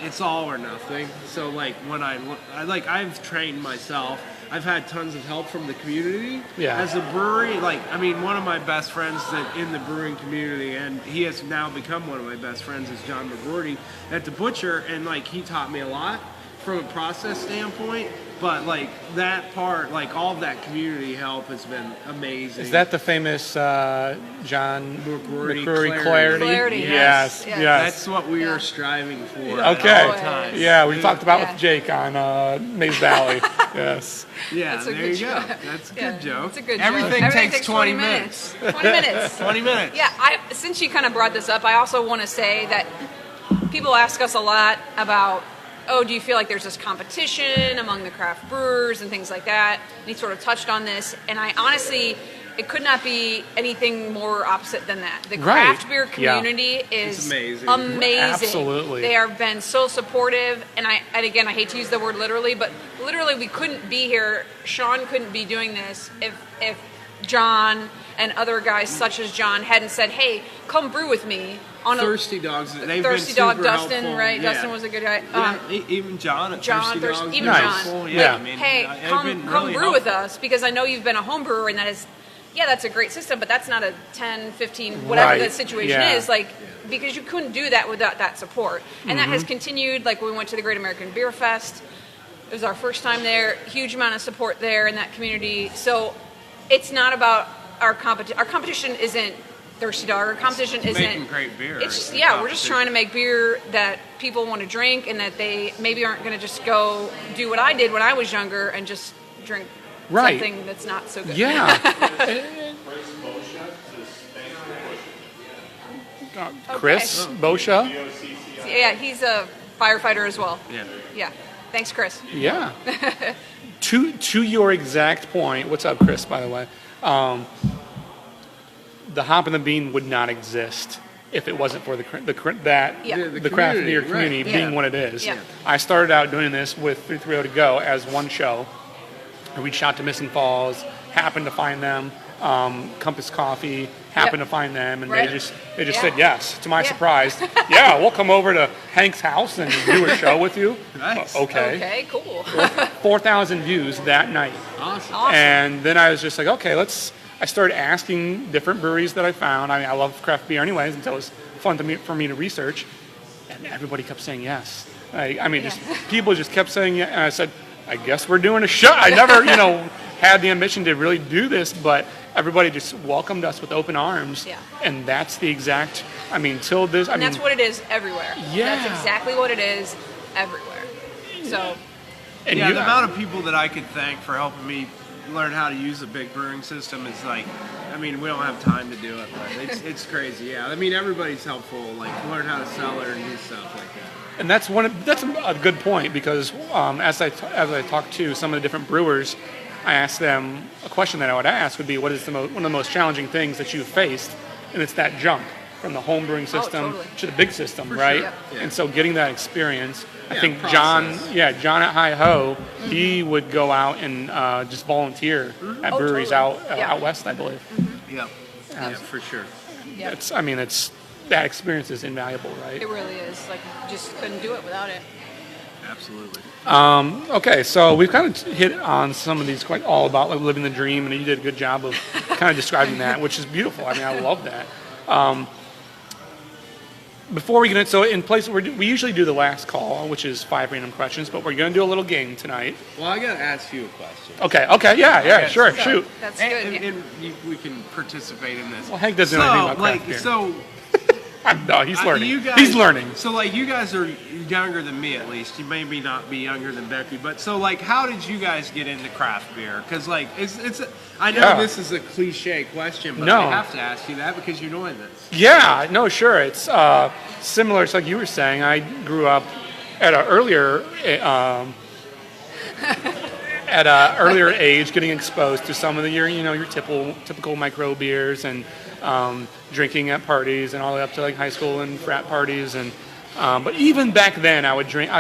Speaker 5: it's all or nothing. So like when I've trained myself. I've had tons of help from the community.
Speaker 1: Yeah.
Speaker 5: As a brewery, like, I mean, one of my best friends that in the brewing community, and he has now become one of my best friends, is John McGordy at the Butcher, and like he taught me a lot from a process standpoint. But like that part, like all of that community help has been amazing.
Speaker 1: Is that the famous John
Speaker 5: McCrory
Speaker 1: Clarity?
Speaker 3: Clarity,
Speaker 1: Yes.
Speaker 3: yes.
Speaker 5: That's what we are striving for.
Speaker 1: Okay.
Speaker 5: At all times.
Speaker 1: Yeah, we talked about
Speaker 3: Yeah.
Speaker 1: with Jake on Maze Valley. Yes.
Speaker 5: Yeah,
Speaker 3: That's a
Speaker 5: there
Speaker 3: good
Speaker 5: you go.
Speaker 3: joke.
Speaker 5: That's a
Speaker 3: Yeah,
Speaker 5: good joke.
Speaker 3: It's a good
Speaker 5: Everything
Speaker 3: joke.
Speaker 5: takes 20 minutes.
Speaker 3: 20 minutes.
Speaker 5: 20 minutes.
Speaker 3: Yeah, since you kind of brought this up, I also want to say that people ask us a lot about, oh, do you feel like there's this competition among the craft brewers and things like that? And he sort of touched on this, and I honestly, it could not be anything more opposite than that. The
Speaker 1: Right.
Speaker 3: craft beer
Speaker 1: Yeah.
Speaker 3: community is
Speaker 5: It's amazing.
Speaker 3: amazing.
Speaker 1: Absolutely.
Speaker 3: They have been so supportive, and again, I hate to use the word literally, but literally we couldn't be here. Sean couldn't be doing this if John and other guys such as John hadn't said, hey, come brew with me. On
Speaker 5: Thirsty Dogs, they've
Speaker 3: Thirsty
Speaker 5: been
Speaker 3: Dog
Speaker 5: super
Speaker 3: Dustin,
Speaker 5: helpful.
Speaker 3: right?
Speaker 5: Yeah.
Speaker 3: Dustin was a good guy.
Speaker 5: Yeah, even John at
Speaker 3: John,
Speaker 5: Thirsty Dogs.
Speaker 3: even
Speaker 1: Nice.
Speaker 3: John.
Speaker 5: Helpful.
Speaker 3: Like,
Speaker 1: Yeah.
Speaker 5: I mean,
Speaker 3: hey,
Speaker 5: they've
Speaker 3: come
Speaker 5: been
Speaker 3: brew
Speaker 5: really
Speaker 3: with
Speaker 5: helpful.
Speaker 3: us because I know you've been a home brewer, and that's a great system, but that's not a 10, 15, whatever
Speaker 1: Right.
Speaker 3: the situation
Speaker 1: Yeah.
Speaker 3: is, like, because you couldn't do that without that support. And that has continued, like when we went to the Great American Beer Fest. It was our first time there, huge amount of support there in that community. So it's not about our competition. Our competition isn't Thirsty Dog. Our competition isn't
Speaker 5: making great beer.
Speaker 3: It's just,
Speaker 5: It's
Speaker 3: yeah, we're just
Speaker 5: competition.
Speaker 3: trying to make beer that people want to drink, and that they maybe aren't going to just go do what I did when I was younger and just drink
Speaker 1: Right.
Speaker 3: something that's not so good.
Speaker 1: Yeah. Chris Boscia.
Speaker 3: Yeah, he's a firefighter as well.
Speaker 5: Yeah.
Speaker 3: Yeah. Thanks, Chris.
Speaker 1: Yeah. To your exact point, what's up, Chris? By the way, the hop and the bean would not exist if it wasn't for the
Speaker 3: Yeah.
Speaker 1: the craft
Speaker 5: community,
Speaker 1: beer
Speaker 5: right.
Speaker 1: community
Speaker 3: Yeah.
Speaker 1: being what it is.
Speaker 3: Yeah.
Speaker 1: I started out doing this with 330 to go as one show. I reached out to Missing Falls, happened to find them. Compass Coffee happened to find them, and
Speaker 3: Right.
Speaker 1: they just
Speaker 3: Yeah.
Speaker 1: said yes. To my
Speaker 3: Yeah.
Speaker 1: surprise, yeah, we'll come over to Hank's house and do a show with you.
Speaker 5: Nice.
Speaker 1: Okay.
Speaker 3: Okay, cool.
Speaker 1: 4,000 views that night.
Speaker 5: Awesome.
Speaker 3: Awesome.
Speaker 1: And then I was just like, okay, I started asking different breweries that I found. I mean, I love craft beer anyways, and so it was fun for me to research. And everybody kept saying yes. Just people just kept saying yes. And I said, I guess we're doing a show. I never, had the ambition to really do this, but everybody just welcomed us with open arms.
Speaker 3: Yeah.
Speaker 1: And that's the exact, till this,
Speaker 3: And that's what it is everywhere.
Speaker 1: Yeah.
Speaker 3: That's exactly what it is everywhere. So,
Speaker 1: and
Speaker 5: Yeah,
Speaker 1: you,
Speaker 5: the amount of people that I could thank for helping me learn how to use a big brewing system is like, we don't have time to do it, but it's crazy. Yeah, everybody's helpful, like learn how to sell it and do stuff like that.
Speaker 1: And that's a good point, because as I talk to some of the different brewers, I asked them a question that I would ask would be, what is one of the most challenging things that you've faced? And it's that jump from the home brewing system
Speaker 3: totally.
Speaker 1: to the big system,
Speaker 5: For
Speaker 1: right?
Speaker 5: sure. Yeah.
Speaker 1: And so getting that experience, I
Speaker 5: Yeah,
Speaker 1: think
Speaker 5: process.
Speaker 1: John at Hi Ho, he would go out and just volunteer at
Speaker 3: Oh,
Speaker 1: breweries
Speaker 3: totally.
Speaker 1: out west, I believe.
Speaker 5: Yeah, yeah, for sure.
Speaker 3: yeah,
Speaker 1: It's that experience is invaluable, right?
Speaker 3: it really is. Like, just couldn't do it without it.
Speaker 5: Absolutely.
Speaker 1: Okay, so we've kind of hit on some of these quite all about like living the dream, and you did a good job of kind of describing that, which is beautiful. I mean, I love that. Before we get into, so in place, we usually do the last call, which is 5 random questions, but we're going to do a little game tonight.
Speaker 5: Well, I got to ask you a question.
Speaker 1: Okay, yeah, sure,
Speaker 5: so-
Speaker 1: shoot.
Speaker 3: That's good.
Speaker 5: And we can participate in this.
Speaker 1: Well, Hank doesn't know anything about craft beer.
Speaker 5: So
Speaker 1: No, he's learning.
Speaker 5: you guys,
Speaker 1: He's learning.
Speaker 5: So, like, you guys are younger than me, at least. You maybe not be younger than Becky, but so, like, how did you guys get into craft beer? Because, like, I know this is a cliche question, but
Speaker 1: No.
Speaker 5: I have to ask you that because you're doing this.
Speaker 1: Yeah, no, sure. It's similar. It's like you were saying. I grew up at an earlier age, getting exposed to some of your typical micro beers and drinking at parties and all the way up to like high school and frat parties and. But even back then, I would drink.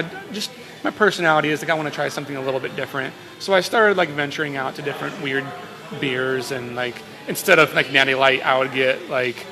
Speaker 1: My personality is like I want to try something a little bit different. So I started like venturing out to different weird beers and like instead of like Natty Light, I would get like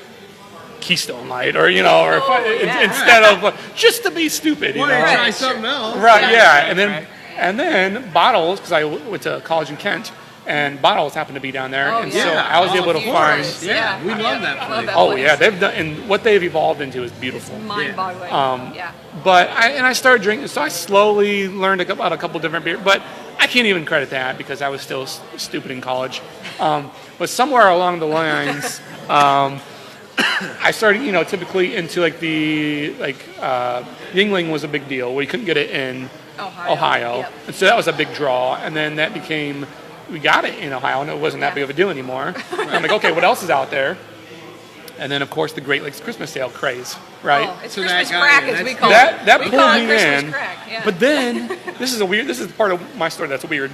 Speaker 1: Keystone Light or instead of just to be stupid.
Speaker 5: Why don't you try something else?
Speaker 1: Right? Yeah, and then bottles because I went to college in Kent. And bottles happened to be down there, and so I was able to find.
Speaker 5: Yeah, we love that
Speaker 3: I
Speaker 5: place.
Speaker 3: love that
Speaker 1: Oh
Speaker 3: place.
Speaker 1: yeah, they've done, and what they've evolved into is beautiful.
Speaker 3: Mind-boggling. Yeah.
Speaker 1: But I started drinking, so I slowly learned about a couple different beers. But I can't even credit that because I was still stupid in college. But somewhere along the lines, I started, typically into like Yingling was a big deal. We couldn't get it in Ohio.
Speaker 3: Yep.
Speaker 1: And so that was a big draw. And then that became, we got it in Ohio, and it wasn't that big of a deal anymore. And I'm like, okay, what else is out there? And then, of course, the Great Lakes Christmas Sale craze, right?
Speaker 3: Oh, it's
Speaker 5: So
Speaker 3: Christmas
Speaker 5: that got
Speaker 3: crack,
Speaker 5: you.
Speaker 3: as we
Speaker 5: That's
Speaker 3: call
Speaker 1: that
Speaker 3: it.
Speaker 1: that
Speaker 3: We
Speaker 1: pulled
Speaker 3: call it
Speaker 1: me
Speaker 3: Christmas
Speaker 1: in.
Speaker 3: crack, yeah.
Speaker 1: But then, this is part of my story that's weird.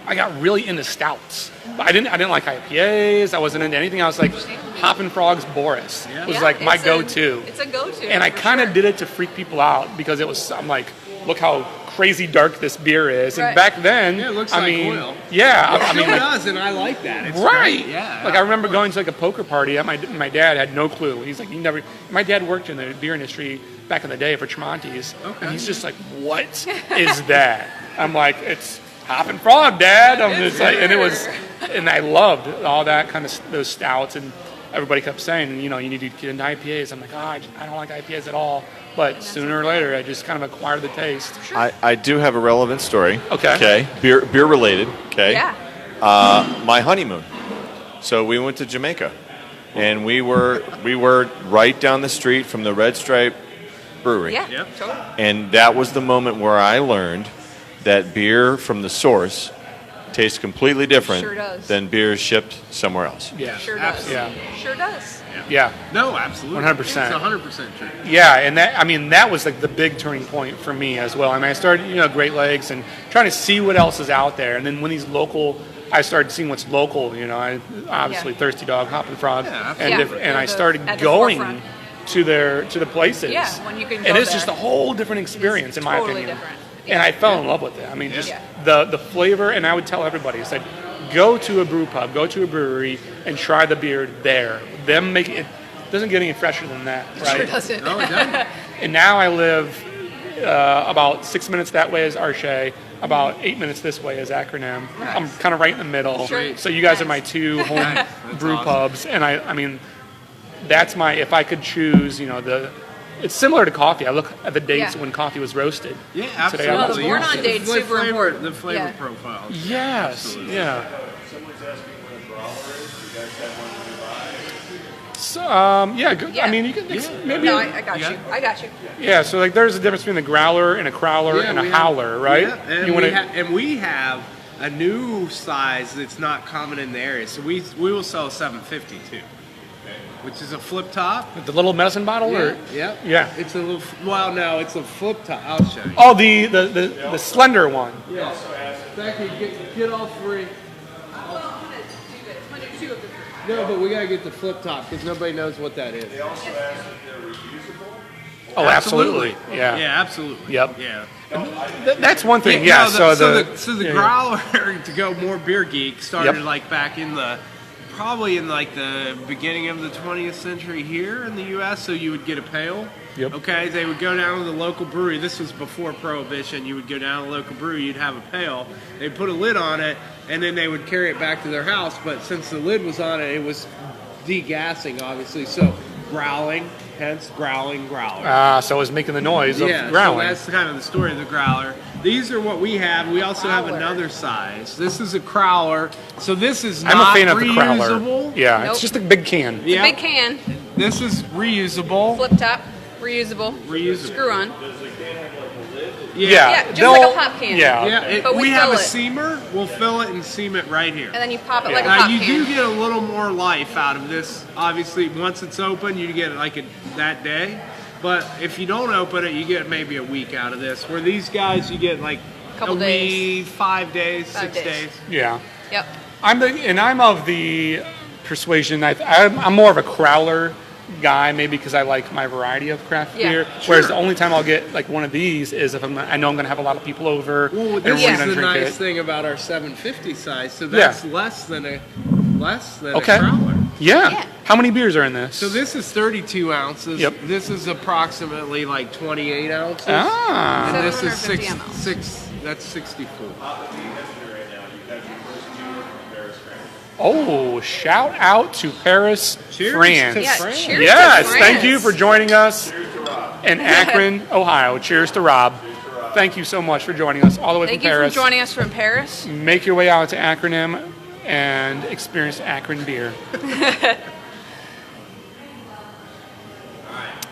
Speaker 1: I got really into stouts. But I didn't like IPAs. I wasn't into anything. I was like, Hoppin' Frogs Boris was like my go-to.
Speaker 3: It's a go-to.
Speaker 1: And I
Speaker 3: for
Speaker 1: kind of
Speaker 3: sure.
Speaker 1: did it to freak people out because I'm like, look how crazy dark this beer is. And
Speaker 3: Right.
Speaker 1: back then,
Speaker 5: Yeah, it looks
Speaker 1: I
Speaker 5: like
Speaker 1: mean,
Speaker 5: oil.
Speaker 1: yeah,
Speaker 5: It
Speaker 1: I mean,
Speaker 5: still
Speaker 1: like,
Speaker 5: does, and I like that. It's
Speaker 1: right.
Speaker 5: great. Yeah.
Speaker 1: Like I remember going to like a poker party. My dad had no clue. He's like, my dad worked in the beer industry back in the day for Tremonti's.
Speaker 5: Okay.
Speaker 1: And he's just like, what is that? I'm like, it's Hoppin' Frog, Dad. I'm just like, and I loved all that kind of those stouts, and everybody kept saying, you need to get into IPAs. I'm like, I don't like IPAs at all. But sooner or later, I just kind of acquired the taste.
Speaker 6: I do have a relevant story.
Speaker 1: Okay.
Speaker 6: Okay. Beer related. Okay.
Speaker 3: Yeah.
Speaker 6: My honeymoon. So we went to Jamaica, and we were right down the street from the Red Stripe Brewery.
Speaker 3: Yeah.
Speaker 5: Yep.
Speaker 3: Totally.
Speaker 6: And that was the moment where I learned that beer from the source tastes completely different
Speaker 3: Sure does.
Speaker 6: than beer shipped somewhere else.
Speaker 1: Yeah.
Speaker 3: Sure does.
Speaker 1: Yeah.
Speaker 3: Sure does.
Speaker 1: Yeah.
Speaker 5: No, absolutely.
Speaker 1: 100%.
Speaker 5: It's 100% true.
Speaker 1: Yeah, and that was like the big turning point for me as well. I mean, I started, Great Lakes and trying to see what else is out there. And then when I started seeing what's local, obviously
Speaker 3: Yeah.
Speaker 1: Thirsty Dog, Hoppin' Frog,
Speaker 5: Yeah,
Speaker 1: and
Speaker 5: absolutely.
Speaker 1: and I
Speaker 3: At
Speaker 1: started
Speaker 3: the
Speaker 1: going
Speaker 3: forefront.
Speaker 1: to the places.
Speaker 3: Yeah, when you can
Speaker 1: and
Speaker 3: go
Speaker 1: it's just a
Speaker 3: there.
Speaker 1: whole different experience in my
Speaker 3: Totally
Speaker 1: opinion.
Speaker 3: different.
Speaker 1: And I fell in love with it. I mean, just the flavor, and I would tell everybody, I said, go to a brew pub, go to a brewery, and try the beer there. Them make it doesn't get any fresher than that, right?
Speaker 3: Sure doesn't.
Speaker 5: No, it doesn't.
Speaker 1: And now I live about 6 minutes that way as Arche, about 8 minutes this way as Akronym. I'm kind of right in the middle.
Speaker 3: Sure.
Speaker 1: So you guys are my two home
Speaker 5: That's
Speaker 1: brew
Speaker 5: awesome.
Speaker 1: pubs, and I mean, that's if I could choose, it's similar to coffee. I look at the dates
Speaker 3: Yeah.
Speaker 1: when coffee was roasted.
Speaker 5: Yeah,
Speaker 1: Today
Speaker 5: absolutely.
Speaker 1: I'm
Speaker 3: Well, the born on date's
Speaker 5: The
Speaker 3: super
Speaker 5: flavor,
Speaker 3: important.
Speaker 5: The flavor
Speaker 3: Yeah.
Speaker 5: profile.
Speaker 1: Yes.
Speaker 5: Absolutely.
Speaker 1: Yeah. So, yeah,
Speaker 3: Yeah.
Speaker 1: I mean, you can maybe.
Speaker 3: No, I got you. I got you.
Speaker 1: Yeah, so like there's a difference between a growler and a crowler and a
Speaker 5: we
Speaker 1: howler,
Speaker 5: have-
Speaker 1: right?
Speaker 5: Yeah, and,
Speaker 1: You wanna-
Speaker 5: and we have a new size that's not common in the area. So we will sell 750 too, which is a flip top.
Speaker 1: the little medicine bottle, or
Speaker 5: Yeah.
Speaker 1: Yeah.
Speaker 5: It's a little. Well, no, it's a flip top. I'll show you.
Speaker 1: oh, the slender one.
Speaker 5: Yeah. Becky, get all three. No, but we gotta get the flip top because nobody knows what that is.
Speaker 1: Oh, absolutely. Yeah.
Speaker 5: Yeah, absolutely.
Speaker 1: Yep.
Speaker 5: Yeah.
Speaker 1: That's one thing.
Speaker 5: No,
Speaker 1: Yeah.
Speaker 5: so the
Speaker 1: yeah.
Speaker 5: growler to go more beer geek started
Speaker 1: Yep.
Speaker 5: like back in the probably in like the beginning of the 20th century here in the U.S. So you would get a pail.
Speaker 1: Yep.
Speaker 5: Okay, they would go down to the local brewery. This was before Prohibition. You would go down to the local brewery. You'd have a pail. They'd put a lid on it, and then they would carry it back to their house. But since the lid was on it, it was degassing, obviously. So growling, hence growling growler.
Speaker 1: So it was making the noise of
Speaker 5: Yeah,
Speaker 1: growling.
Speaker 5: so that's kind of the story of the growler. These are what we have. We also have
Speaker 3: Growler.
Speaker 5: another size. This is a crowler. So this is
Speaker 1: I'm
Speaker 5: not
Speaker 1: a fan of the crowler.
Speaker 5: reusable.
Speaker 1: Yeah,
Speaker 3: Nope.
Speaker 1: it's just a big can.
Speaker 5: Yeah.
Speaker 3: Big can,
Speaker 5: This is reusable.
Speaker 3: flip top, reusable,
Speaker 5: Reusable.
Speaker 3: screw on.
Speaker 1: Yeah,
Speaker 3: Yeah, just like a
Speaker 1: they'll-
Speaker 3: pop can.
Speaker 1: Yeah.
Speaker 5: Yeah,
Speaker 3: But we
Speaker 5: we have
Speaker 3: fill
Speaker 5: a
Speaker 3: it.
Speaker 5: seamer. We'll fill it and seam it right here.
Speaker 3: And then you pop it like a
Speaker 5: Now
Speaker 3: pop
Speaker 5: you
Speaker 3: can.
Speaker 5: do get a little more life out of this. Obviously, once it's open, you get it like that day. But if you don't open it, you get maybe a week out of this. Where these guys, you get like
Speaker 3: Couple
Speaker 5: a
Speaker 3: days.
Speaker 5: week, 5 days,
Speaker 3: 5
Speaker 5: 6
Speaker 3: days.
Speaker 5: days.
Speaker 1: Yeah.
Speaker 3: Yep.
Speaker 1: I'm of the persuasion. I'm more of a crowler guy, maybe because I like my variety of craft
Speaker 3: Yeah,
Speaker 1: beer. Whereas the only time I'll get like one of these is if I know I'm going to have a lot of people over.
Speaker 5: Well,
Speaker 1: and
Speaker 5: this
Speaker 1: we're
Speaker 5: is
Speaker 1: gonna
Speaker 5: the
Speaker 1: drink
Speaker 5: nice
Speaker 1: it.
Speaker 5: thing about our 750 size. So that's less than a
Speaker 1: Okay.
Speaker 5: crowler.
Speaker 1: Yeah.
Speaker 3: Yeah.
Speaker 1: How many beers are in this?
Speaker 5: So this is 32 ounces.
Speaker 1: Yep.
Speaker 5: This is approximately like 28 ounces.
Speaker 1: Ah.
Speaker 5: And this is
Speaker 3: 750 ml.
Speaker 5: That's 64.
Speaker 1: Oh, shout out to Paris,
Speaker 5: Cheers
Speaker 1: France.
Speaker 5: to
Speaker 3: Yeah,
Speaker 5: France.
Speaker 3: cheers to
Speaker 1: Yes,
Speaker 3: France.
Speaker 1: thank you for joining us in Akron, Ohio. Cheers to Rob. Thank you so much for joining us all the way
Speaker 3: Thank
Speaker 1: from
Speaker 3: you
Speaker 1: Paris.
Speaker 3: for joining us from Paris.
Speaker 1: Make your way out to Akronym and experience Akron beer.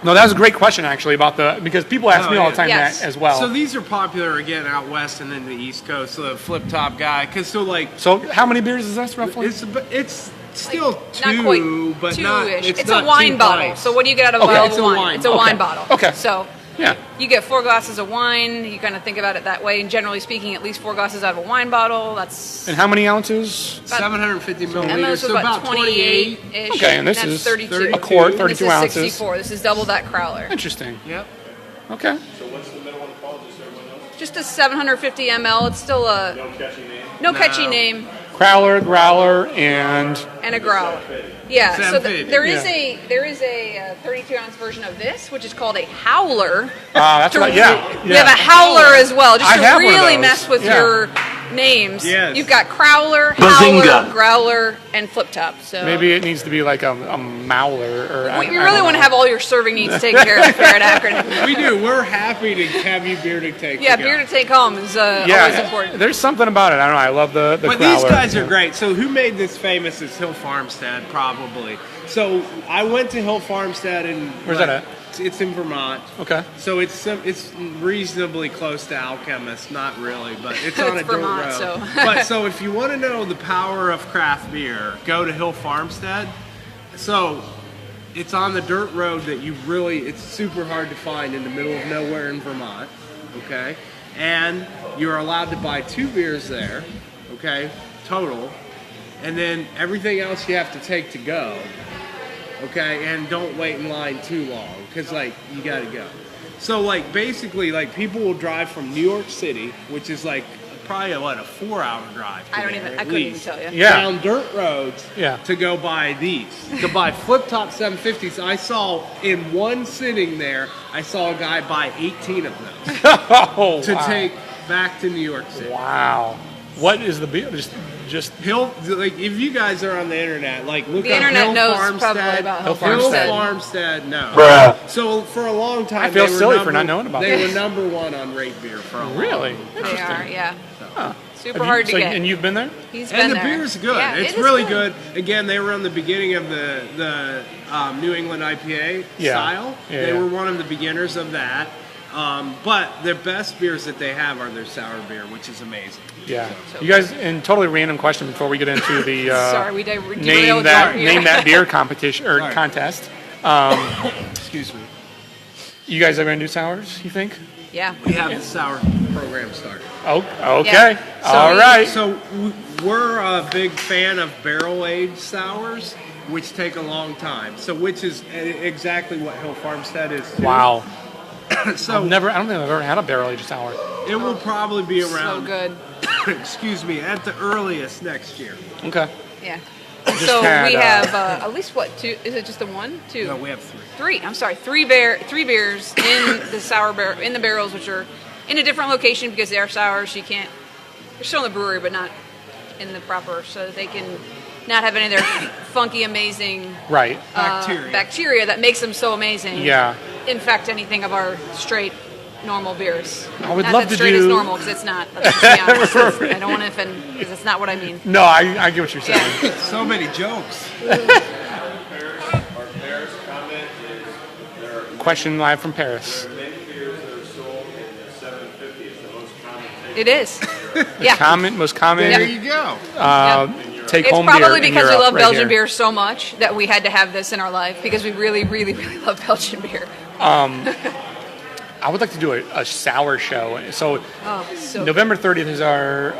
Speaker 1: No, that was a great question actually because people ask me all the time
Speaker 3: Yes.
Speaker 1: that as well.
Speaker 5: So these are popular again out west and then the East Coast. So the flip top guy, because
Speaker 1: So how many beers is this roughly?
Speaker 5: it's still
Speaker 3: Not
Speaker 5: two,
Speaker 3: quite
Speaker 5: but
Speaker 3: two-ish.
Speaker 5: not.
Speaker 3: It's
Speaker 5: not
Speaker 3: a wine
Speaker 5: two
Speaker 3: bottle.
Speaker 5: pints.
Speaker 3: So what do you get out of a
Speaker 1: Okay.
Speaker 3: bottle
Speaker 5: It's
Speaker 3: of
Speaker 5: a
Speaker 3: wine?
Speaker 5: wine
Speaker 3: It's a
Speaker 1: bottle.
Speaker 3: wine
Speaker 1: Okay.
Speaker 3: bottle.
Speaker 1: Okay.
Speaker 3: So
Speaker 1: Yeah.
Speaker 3: you get 4 glasses of wine. You kind of think about it that way. And generally speaking, at least 4 glasses out of a wine bottle. That's
Speaker 1: And how many ounces?
Speaker 5: 750
Speaker 3: MO,
Speaker 5: milliliters,
Speaker 3: so
Speaker 5: so about
Speaker 3: 28-ish.
Speaker 1: Okay, and this
Speaker 3: that's
Speaker 1: is
Speaker 3: 32.
Speaker 1: a quart,
Speaker 3: This
Speaker 1: 32
Speaker 3: is
Speaker 1: ounces.
Speaker 3: 64. This is double that crowler.
Speaker 1: Interesting.
Speaker 5: Yep.
Speaker 1: Okay.
Speaker 3: Just a 750 ml. It's still a no catchy name
Speaker 1: Crowler, growler, and
Speaker 3: and a growler. Yeah. So
Speaker 5: 750.
Speaker 3: there is
Speaker 1: Yeah.
Speaker 3: there is a 32 ounce version of this, which is called a howler.
Speaker 1: that's right. Yeah.
Speaker 3: We have a howler as well, just
Speaker 1: I
Speaker 3: to
Speaker 1: have one of
Speaker 3: really
Speaker 1: those.
Speaker 3: mess with
Speaker 1: Yeah.
Speaker 3: your names.
Speaker 5: Yes.
Speaker 3: You've got crowler, howler, growler, and flip top. So
Speaker 1: Maybe it needs to be like a mowler or.
Speaker 3: we really want to have all your serving needs taken care of here at Akron.
Speaker 5: We do. We're happy to have you beer to take.
Speaker 3: Yeah,
Speaker 5: to
Speaker 3: beer
Speaker 5: go.
Speaker 3: to take home is always
Speaker 1: Yeah,
Speaker 3: important.
Speaker 1: there's something about it. I don't know. I love the
Speaker 5: But
Speaker 1: growler.
Speaker 5: these guys are
Speaker 1: Yeah.
Speaker 5: great. So who made this famous is Hill Farmstead, probably. So I went to Hill Farmstead and
Speaker 1: Where's that at?
Speaker 5: It's in Vermont.
Speaker 1: Okay.
Speaker 5: So it's reasonably close to Alchemist, not really, but it's on
Speaker 3: It's
Speaker 5: a dirt
Speaker 3: Vermont,
Speaker 5: road.
Speaker 3: so.
Speaker 5: But so if you want to know the power of craft beer, go to Hill Farmstead. So it's on the dirt road that it's super hard to find in the middle of nowhere in Vermont. Okay, and you're allowed to buy 2 beers there. Okay, total, and then everything else you have to take to go. Okay, and don't wait in line too long because like you got to go. So like basically like people will drive from New York City, which is like probably a 4-hour drive.
Speaker 3: I
Speaker 5: at
Speaker 3: couldn't even
Speaker 5: least,
Speaker 3: tell you.
Speaker 1: Yeah.
Speaker 5: down dirt roads
Speaker 1: Yeah.
Speaker 5: to go buy these, to buy flip top 750s. I saw in one sitting there, I saw a guy buy 18 of those
Speaker 1: Oh,
Speaker 5: to
Speaker 1: wow.
Speaker 5: take back to New York City.
Speaker 1: Wow. What is the beer? Just
Speaker 5: Hill, like if you guys are on the internet, like look
Speaker 3: The
Speaker 5: up
Speaker 3: internet
Speaker 5: Hill
Speaker 3: knows
Speaker 5: Farmstead.
Speaker 3: probably about Hill
Speaker 5: Hill
Speaker 1: Farmstead.
Speaker 5: Farmstead, no.
Speaker 4: Bruh.
Speaker 5: So for a long time,
Speaker 1: I feel
Speaker 5: they were
Speaker 1: silly for not knowing about
Speaker 5: They
Speaker 1: this.
Speaker 5: were number 1 on rate beer for a long
Speaker 1: really
Speaker 5: time.
Speaker 3: They are, yeah. Super
Speaker 1: Have you-
Speaker 3: hard to
Speaker 1: so-
Speaker 3: get.
Speaker 1: And you've been there?
Speaker 3: He's been
Speaker 5: And the
Speaker 3: there.
Speaker 5: beer's good.
Speaker 3: Yeah,
Speaker 5: It's
Speaker 3: it is
Speaker 5: really good. Again, they were on the beginning of the New England IPA
Speaker 1: Yeah.
Speaker 5: style.
Speaker 1: Yeah,
Speaker 5: They
Speaker 1: yeah.
Speaker 5: were one of the beginners of that. But their best beers that they have are their sour beer, which is amazing.
Speaker 1: Yeah. You guys, and totally random question before we get into the
Speaker 3: Sorry, we
Speaker 1: name
Speaker 3: derailed
Speaker 1: that
Speaker 3: you.
Speaker 1: name that beer competition or
Speaker 5: Sorry.
Speaker 1: contest.
Speaker 5: Excuse me.
Speaker 1: You guys are going to do sours? You think?
Speaker 3: Yeah.
Speaker 5: We have the sour program started.
Speaker 1: Oh, okay.
Speaker 3: Yeah.
Speaker 1: All right.
Speaker 5: So we're a big fan of barrel-aged sours, which take a long time. So which is exactly what Hill Farmstead is too.
Speaker 1: Wow.
Speaker 5: So
Speaker 1: I don't think I've ever had a barrel aged sour.
Speaker 5: it will probably be
Speaker 3: So
Speaker 5: around,
Speaker 3: good.
Speaker 5: excuse me, at the earliest next year.
Speaker 1: Okay.
Speaker 3: Yeah. So
Speaker 1: had,
Speaker 3: we have at least what, 2? Is it just a 1, 2?
Speaker 5: No, we have 3.
Speaker 3: 3. I'm sorry, 3 beers in the in the barrels, which are in a different location because they are sour. So you can't. They're still in the brewery, but not in the proper, so that they can not have any of their funky, amazing
Speaker 1: Right.
Speaker 3: bacteria that makes them so amazing.
Speaker 1: Yeah.
Speaker 3: Infect anything of our straight, normal beers.
Speaker 1: I would
Speaker 3: not
Speaker 1: love
Speaker 3: that
Speaker 1: to
Speaker 3: straight
Speaker 1: do.
Speaker 3: is normal because it's not. Let's just be honest. I don't want to offend because it's not what I mean.
Speaker 1: No, I get what you're saying.
Speaker 3: Yeah.
Speaker 5: So many jokes.
Speaker 1: Question live from Paris.
Speaker 3: It is. Yeah.
Speaker 1: Most common
Speaker 5: There you go.
Speaker 1: take
Speaker 3: It's
Speaker 1: home beer.
Speaker 3: probably
Speaker 1: in
Speaker 3: because we
Speaker 1: Europe
Speaker 3: love
Speaker 1: right
Speaker 3: Belgian
Speaker 1: here.
Speaker 3: beer so much that we had to have this in our life because we really, really, really love Belgian beer.
Speaker 1: I would like to do a sour show. So
Speaker 3: Oh, so
Speaker 1: November 30th is our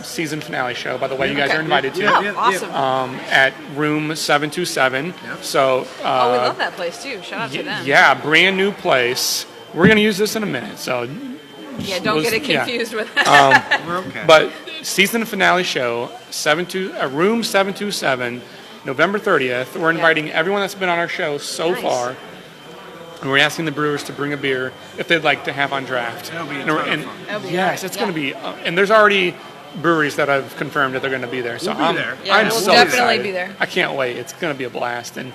Speaker 1: season finale show. By the way, you guys are invited to.
Speaker 5: Yeah.
Speaker 3: awesome.
Speaker 1: At room 727. So
Speaker 3: we love that place too. Shout out to them.
Speaker 1: yeah, brand new place. We're gonna use this in a minute. So
Speaker 3: Yeah, don't get it
Speaker 1: yeah.
Speaker 3: confused with
Speaker 5: We're okay.
Speaker 1: But season finale show, room 727, November 30th. We're inviting everyone that's been on our show so
Speaker 3: Nice.
Speaker 1: far. And we're asking the brewers to bring a beer if they'd like to have on draft.
Speaker 5: That'll be a
Speaker 1: And we're-
Speaker 5: ton of
Speaker 1: and-
Speaker 5: fun.
Speaker 3: That'll be
Speaker 1: Yes,
Speaker 3: great.
Speaker 1: it's going to be. And there's already breweries that have confirmed that they're going to be there. So
Speaker 5: We'll be there.
Speaker 3: Yeah,
Speaker 1: I'm
Speaker 3: we'll
Speaker 1: so
Speaker 3: definitely
Speaker 1: excited.
Speaker 3: be there.
Speaker 1: I can't wait. It's going to be a blast. And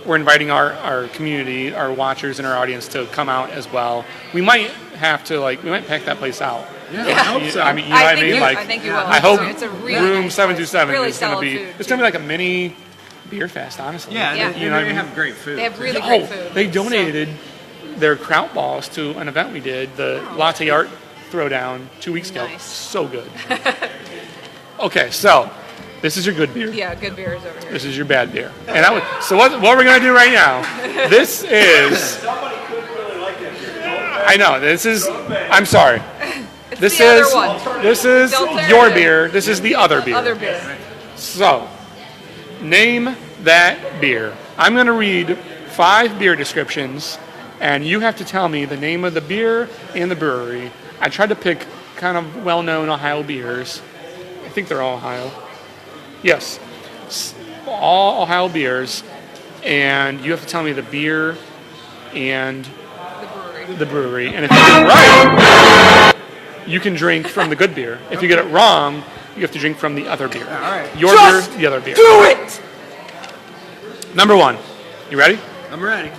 Speaker 1: we're inviting our community, our watchers, and our audience to come out as well. We might have to we might pack that place out.
Speaker 5: Yeah, I hope so.
Speaker 1: I mean, you know what I mean?
Speaker 3: I think you will.
Speaker 1: I hope
Speaker 3: it's a really
Speaker 1: room
Speaker 3: nice
Speaker 1: 727
Speaker 3: place. Really
Speaker 1: is going to
Speaker 3: solid
Speaker 1: be.
Speaker 3: food,
Speaker 1: It's
Speaker 3: too.
Speaker 1: going to be like a mini beer fest, honestly.
Speaker 5: Yeah,
Speaker 3: Yeah.
Speaker 5: They,
Speaker 1: You know what I
Speaker 5: they
Speaker 1: mean?
Speaker 5: have great food.
Speaker 3: They have really
Speaker 1: Oh,
Speaker 3: great food.
Speaker 1: they donated their kraut balls to an event we did, the latte art throwdown 2 weeks ago.
Speaker 3: Nice.
Speaker 1: So good. Okay, so this is your good beer.
Speaker 3: Yeah, good beers over here.
Speaker 1: This is your bad beer. And so what we're going to do right now, this is, I know, this is, I'm sorry. This
Speaker 3: the other
Speaker 1: is,
Speaker 3: one.
Speaker 1: this is
Speaker 3: Don't
Speaker 1: your
Speaker 3: say it.
Speaker 1: beer. This is the other beer.
Speaker 3: Other beer.
Speaker 1: So, name that beer. I'm going to read 5 beer descriptions, and you have to tell me the name of the beer and the brewery. I tried to pick kind of well-known Ohio beers. I think they're all Ohio. Yes, all Ohio beers, and you have to tell me the beer and the brewery. And if you get it right, you can drink from the good beer. If you get it wrong, you have to drink from the other beer.
Speaker 5: All right.
Speaker 1: Your beer, the other beer.
Speaker 3: Do it!
Speaker 1: Number 1. You ready?
Speaker 5: I'm ready.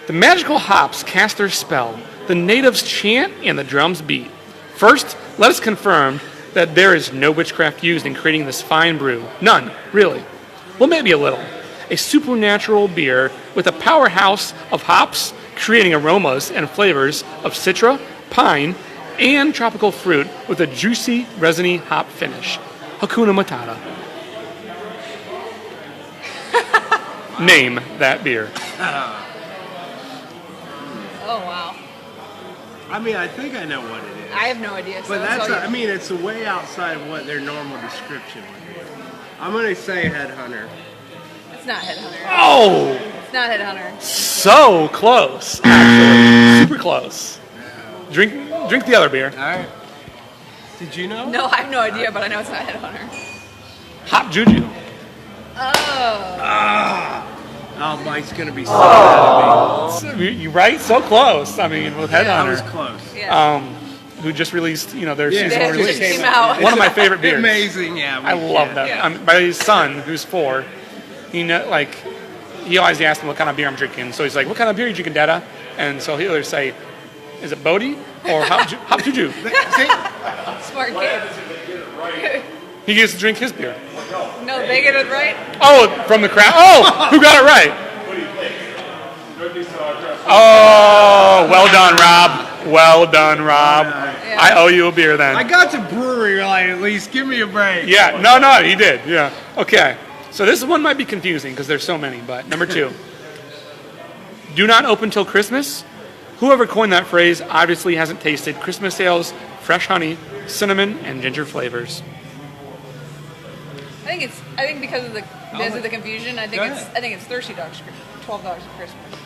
Speaker 1: The magical hops cast their spell. The natives chant and the drums beat. First, let us confirm that there is no witchcraft used in creating this fine brew. None, really. Well, maybe a little. A supernatural beer with a powerhouse of hops, creating aromas and flavors of citra, pine, and tropical fruit with a juicy, resiny hop finish. Hakuna Matata. Name that beer.
Speaker 3: Oh, wow.
Speaker 5: I mean, I think I know what it is.
Speaker 3: I have no idea. So
Speaker 5: But
Speaker 3: I'll
Speaker 5: that's,
Speaker 3: tell you.
Speaker 5: I mean, it's way outside of what their normal description would be. I'm going to say headhunter.
Speaker 3: It's not Headhunter.
Speaker 1: Oh!
Speaker 3: It's not Headhunter.
Speaker 1: So close, actually. Super close. Drink the other beer.
Speaker 5: All right. Did you know?
Speaker 3: No, I have no idea, but I know it's not Headhunter.
Speaker 1: Hop Juju.
Speaker 3: Oh.
Speaker 5: Oh, Mike's going to be so mad at me.
Speaker 1: You right? So close. I mean, with
Speaker 5: That was
Speaker 1: Headhunter,
Speaker 5: close.
Speaker 3: Yeah.
Speaker 1: who just released, their
Speaker 5: Yeah,
Speaker 1: season
Speaker 3: They
Speaker 1: one
Speaker 3: just
Speaker 1: release.
Speaker 3: came out.
Speaker 1: One of my favorite beers.
Speaker 5: Amazing, yeah.
Speaker 1: I love that.
Speaker 3: Yeah.
Speaker 1: My son, who's 4, he always asks me what kind of beer I'm drinking. So he's like, "What kind of beer are you drinking, Dada?" And so he'll either say, "Is it Bodhi or Hop Juju?"
Speaker 3: Smart kid.
Speaker 1: He gets to drink his beer.
Speaker 3: No, they get it right.
Speaker 1: Oh, from the crowd. Oh, who got it right? Oh, well done, Rob. Well done, Rob.
Speaker 3: Yeah.
Speaker 1: I owe you a beer then.
Speaker 5: I got to brewery right at least. Give me a break.
Speaker 1: Yeah, no, he did. Yeah. Okay. So this one might be confusing because there's so many, but number 2. Do not open till Christmas. Whoever coined that phrase obviously hasn't tasted Christmas ales, fresh honey, cinnamon, and ginger flavors.
Speaker 3: I think because of the confusion, I think it's Thirsty Dogs, $12 at Christmas.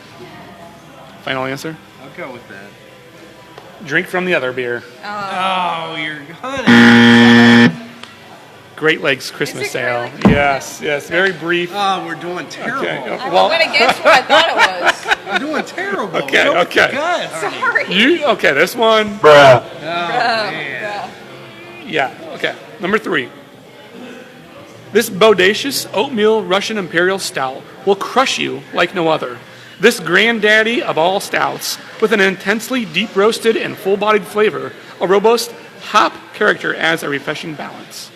Speaker 1: Final answer?
Speaker 5: I'll go with that.
Speaker 1: Drink from the other beer.
Speaker 5: Oh, you're honey.
Speaker 1: Great Lakes Christmas
Speaker 3: Is it Great
Speaker 1: sale.
Speaker 3: Lakes?
Speaker 1: Yes, very brief.
Speaker 5: Oh, we're doing terrible.
Speaker 1: Okay.
Speaker 3: I
Speaker 1: Well,
Speaker 3: went against what I thought it was.
Speaker 5: We're doing terrible.
Speaker 1: Okay,
Speaker 5: Go with the
Speaker 1: okay.
Speaker 5: gut, honey.
Speaker 3: Sorry.
Speaker 1: this one.
Speaker 4: Bruh.
Speaker 5: Oh, man.
Speaker 1: Yeah, okay. Number 3. This bodacious oatmeal Russian Imperial Stout will crush you like no other. This granddaddy of all stouts, with an intensely deep-roasted and full-bodied flavor, a robust hop character adds a refreshing balance.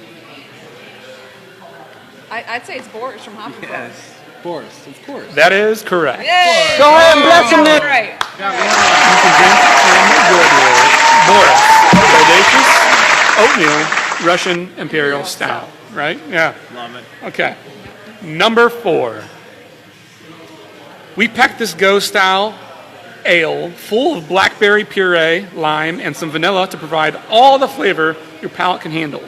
Speaker 3: I'd say it's Boris from Hop.
Speaker 5: Yes. Boris, of course.
Speaker 1: That is correct.
Speaker 3: Yay!
Speaker 4: Go ahead and bless him, Nick.
Speaker 3: Right.
Speaker 1: You can drink from Boris, oatmeal Russian Imperial Stout, right? Yeah.
Speaker 5: Love it.
Speaker 1: Okay. Number 4. We packed this Go style ale full of blackberry puree, lime, and some vanilla to provide all the flavor your palate can handle.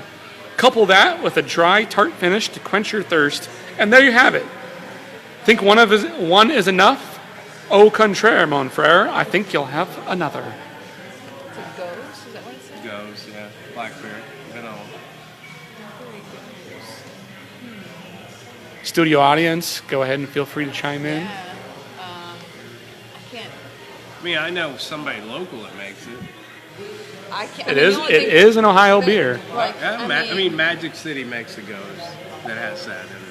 Speaker 1: Couple that with a dry, tart finish to quench your thirst, and there you have it. Think one is enough? Au contraire, mon frere. I think you'll have another.
Speaker 3: Is it Goes? Is that what it said?
Speaker 5: Goes, yeah. Blackberry. Vanilla.
Speaker 1: Studio audience, go ahead and feel free to chime in.
Speaker 3: Yeah. I can't.
Speaker 5: I mean, I know somebody local that makes it.
Speaker 3: I can't.
Speaker 1: It is an Ohio beer.
Speaker 3: Like,
Speaker 5: Yeah, I mean, Magic City makes the Goes that has that in it.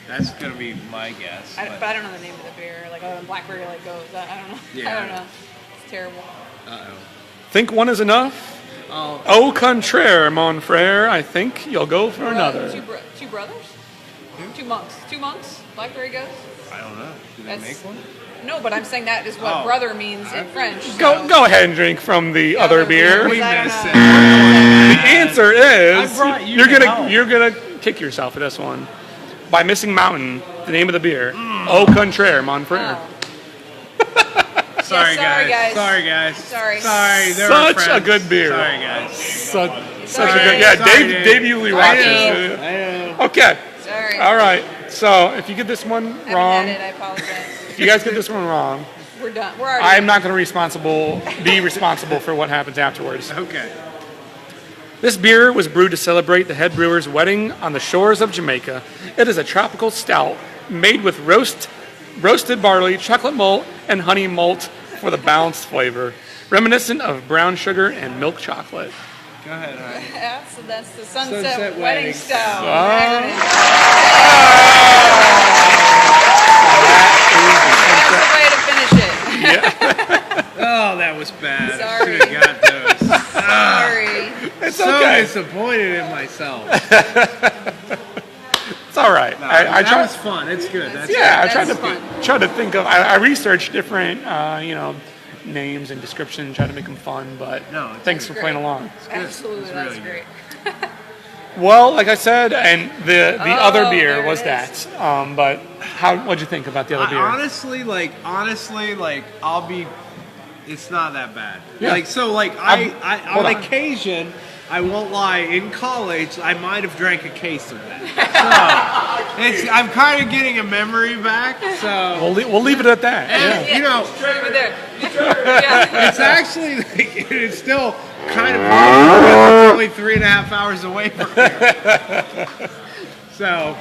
Speaker 5: That's going to be my guess.
Speaker 3: but I don't know the name of the beer. Like, Blackberry like Goes. I don't know.
Speaker 5: Yeah.
Speaker 3: I don't know. It's terrible.
Speaker 5: Uh-oh.
Speaker 1: Think one is enough?
Speaker 5: Oh,
Speaker 1: Au contraire, mon frere. I think you'll go for another.
Speaker 3: Two brothers? 2 monks. 2 monks? Blackberry Goes?
Speaker 5: I don't know. Do they
Speaker 3: That's-
Speaker 5: make one?
Speaker 3: No, but I'm saying that is what
Speaker 5: Oh.
Speaker 3: brother means in French.
Speaker 1: Go ahead and drink from the other beer.
Speaker 5: We
Speaker 3: I don't
Speaker 5: missed
Speaker 3: know.
Speaker 5: it.
Speaker 1: The answer is
Speaker 5: I brought you
Speaker 1: you're
Speaker 5: to
Speaker 1: gonna
Speaker 5: help.
Speaker 1: you're gonna kick yourself for this one by missing Mountain, the name of the beer. Au contraire, mon frere.
Speaker 5: Sorry,
Speaker 3: sorry,
Speaker 5: guys.
Speaker 3: guys.
Speaker 5: Sorry, guys.
Speaker 3: Sorry.
Speaker 5: Sorry. They were
Speaker 1: Such a
Speaker 5: friends.
Speaker 1: good beer.
Speaker 5: Sorry, guys.
Speaker 1: Such a
Speaker 3: Sorry.
Speaker 1: good. Yeah,
Speaker 5: Sorry,
Speaker 1: Dave.
Speaker 5: Dave.
Speaker 1: Dave usually
Speaker 3: Sorry,
Speaker 1: watches.
Speaker 3: Dave.
Speaker 5: I know.
Speaker 1: Okay.
Speaker 3: Sorry.
Speaker 1: All right. So if you get this one
Speaker 3: I haven't
Speaker 1: wrong,
Speaker 3: had it. I apologize.
Speaker 1: if you guys get this one wrong,
Speaker 3: We're done. We're already
Speaker 1: I'm not going to be responsible for what happens afterwards.
Speaker 5: Okay.
Speaker 1: This beer was brewed to celebrate the head brewer's wedding on the shores of Jamaica. It is a tropical stout made with roasted barley, chocolate malt, and honey malt for the balanced flavor, reminiscent of brown sugar and milk chocolate.
Speaker 5: Go ahead, honey.
Speaker 3: Yeah, so that's the Sunset,
Speaker 5: Sunset
Speaker 3: Wedding
Speaker 5: Wedding
Speaker 3: Style. That's the way to finish it.
Speaker 5: Oh, that was bad.
Speaker 3: Sorry.
Speaker 5: I should have got those.
Speaker 3: Sorry.
Speaker 1: It's
Speaker 5: So
Speaker 1: okay.
Speaker 5: disappointed in myself.
Speaker 1: It's all right.
Speaker 5: No,
Speaker 1: I
Speaker 5: that
Speaker 1: tried.
Speaker 5: was fun. It's good. That's
Speaker 1: Yeah, I
Speaker 3: That's
Speaker 1: tried to think of. I researched different, names and descriptions, tried to make them fun. But
Speaker 5: No, it's
Speaker 1: thanks for
Speaker 3: great.
Speaker 1: playing along.
Speaker 3: Absolutely,
Speaker 5: It's
Speaker 3: that's
Speaker 5: really
Speaker 3: great.
Speaker 1: Well, like I said, and the other beer
Speaker 3: there
Speaker 1: was
Speaker 3: it
Speaker 1: that.
Speaker 3: is.
Speaker 1: But what'd you think about the other beer?
Speaker 5: honestly, I'll be. It's not that bad.
Speaker 1: Yeah.
Speaker 5: Like so, like
Speaker 1: hold
Speaker 5: on
Speaker 1: on.
Speaker 5: occasion, I won't lie. In college, I might have drank a case of that. So I'm kind of getting a memory back. So
Speaker 1: We'll leave it at that. Yeah.
Speaker 5: you know,
Speaker 3: Over there. Yeah.
Speaker 5: it's actually like, it's still kind of it's only 3.5 hours away from here. So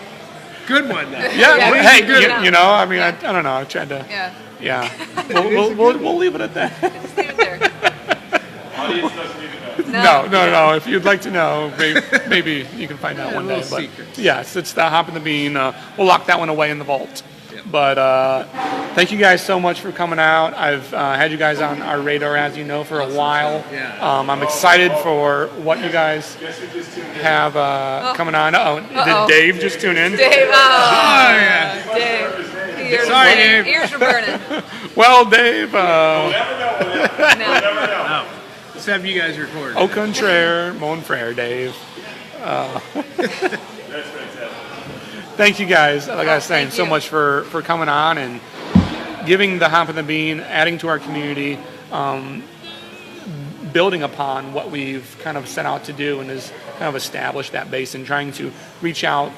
Speaker 5: good one though.
Speaker 1: Yeah.
Speaker 3: Yeah,
Speaker 1: well,
Speaker 3: it's
Speaker 1: hey,
Speaker 3: good.
Speaker 1: I mean, I don't know. I tried to.
Speaker 3: Yeah.
Speaker 1: Yeah. We'll leave it at that.
Speaker 3: Just leave it there.
Speaker 1: No. If you'd like to know, maybe you can find out
Speaker 5: Yeah,
Speaker 1: one
Speaker 5: a
Speaker 1: day.
Speaker 5: little
Speaker 1: But
Speaker 5: secret.
Speaker 1: yes, it's the Hop in the Bean. We'll lock that one away in the vault. But thank you guys so much for coming out. I've had you guys on our radar, as you know, for a while.
Speaker 5: Yeah.
Speaker 1: I'm excited for what you guys have coming on.
Speaker 3: Uh-oh.
Speaker 1: Did Dave just tune in?
Speaker 3: Dave.
Speaker 5: Oh yeah.
Speaker 3: Dave. Ears
Speaker 5: Sorry,
Speaker 3: are burning.
Speaker 5: Dave.
Speaker 3: Ears are burning.
Speaker 1: Well, Dave,
Speaker 3: No.
Speaker 5: No. Let's have you guys record.
Speaker 1: au contraire, mon frere, Dave. Thank you guys, like I was saying,
Speaker 3: thank
Speaker 1: so
Speaker 3: you.
Speaker 1: much for coming on and giving the Hop in the Bean, adding to our community, building upon what we've kind of set out to do and has kind of established that base and trying to reach out,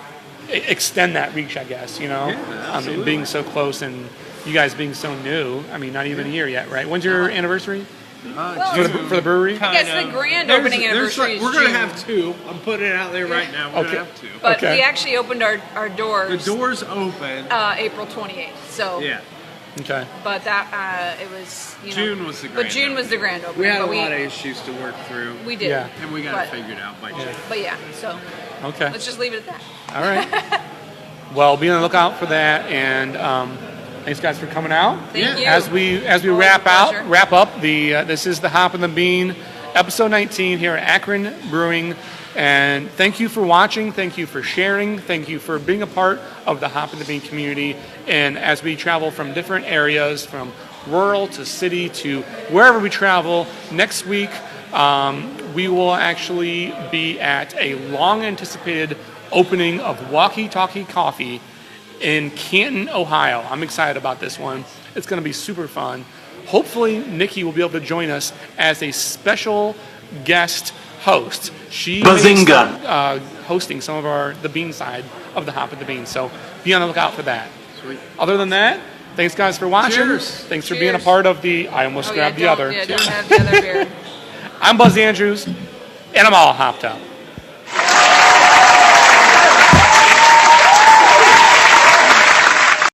Speaker 1: extend that reach, I guess, being so close and you guys being so new. I mean, not even a year yet, right? When's your anniversary? For the brewery?
Speaker 3: I guess the grand opening anniversary is
Speaker 5: We're going to
Speaker 3: June.
Speaker 5: have 2. I'm putting it out there right now. We're
Speaker 1: Okay.
Speaker 5: going to have 2.
Speaker 3: But
Speaker 1: Okay.
Speaker 3: we actually opened our doors.
Speaker 5: The doors open.
Speaker 3: April 28th. So
Speaker 5: Yeah.
Speaker 1: Okay.
Speaker 3: But that it was
Speaker 5: June was the
Speaker 3: But
Speaker 5: grand
Speaker 3: June was the grand opening.
Speaker 5: We had a
Speaker 3: but
Speaker 5: lot of issues to work through.
Speaker 3: We did.
Speaker 1: Yeah.
Speaker 5: And we got
Speaker 3: But-
Speaker 5: it figured out by June.
Speaker 3: But yeah, so
Speaker 1: Okay.
Speaker 3: let's just leave it at that.
Speaker 1: All right. Well, be on the lookout for that, and thanks guys for coming out.
Speaker 3: Thank you.
Speaker 1: As we
Speaker 3: Always a
Speaker 1: wrap
Speaker 3: pleasure.
Speaker 1: up the this is the Hop and the Bean, episode 19 here at Akron Brewing, and thank you for watching. Thank you for sharing. Thank you for being a part of the Hop and the Bean community. And as we travel from different areas, from rural to city to wherever we travel, next week we will actually be at a long anticipated opening of Walkie Talkie Coffee in Canton, Ohio. I'm excited about this one. It's going to be super fun. Hopefully, Nikki will be able to join us as a special guest host. She may start, hosting some of the bean side of the Hop and the Bean. So be on the lookout for that.
Speaker 5: Sweet.
Speaker 1: Other than that, thanks guys for watching.
Speaker 5: Cheers.
Speaker 1: Thanks for being a
Speaker 3: Cheers.
Speaker 1: part of the. I almost grabbed the other.
Speaker 3: Yeah, don't have the other beer.
Speaker 1: I'm Buzz Andrews, and I'm all hopped up.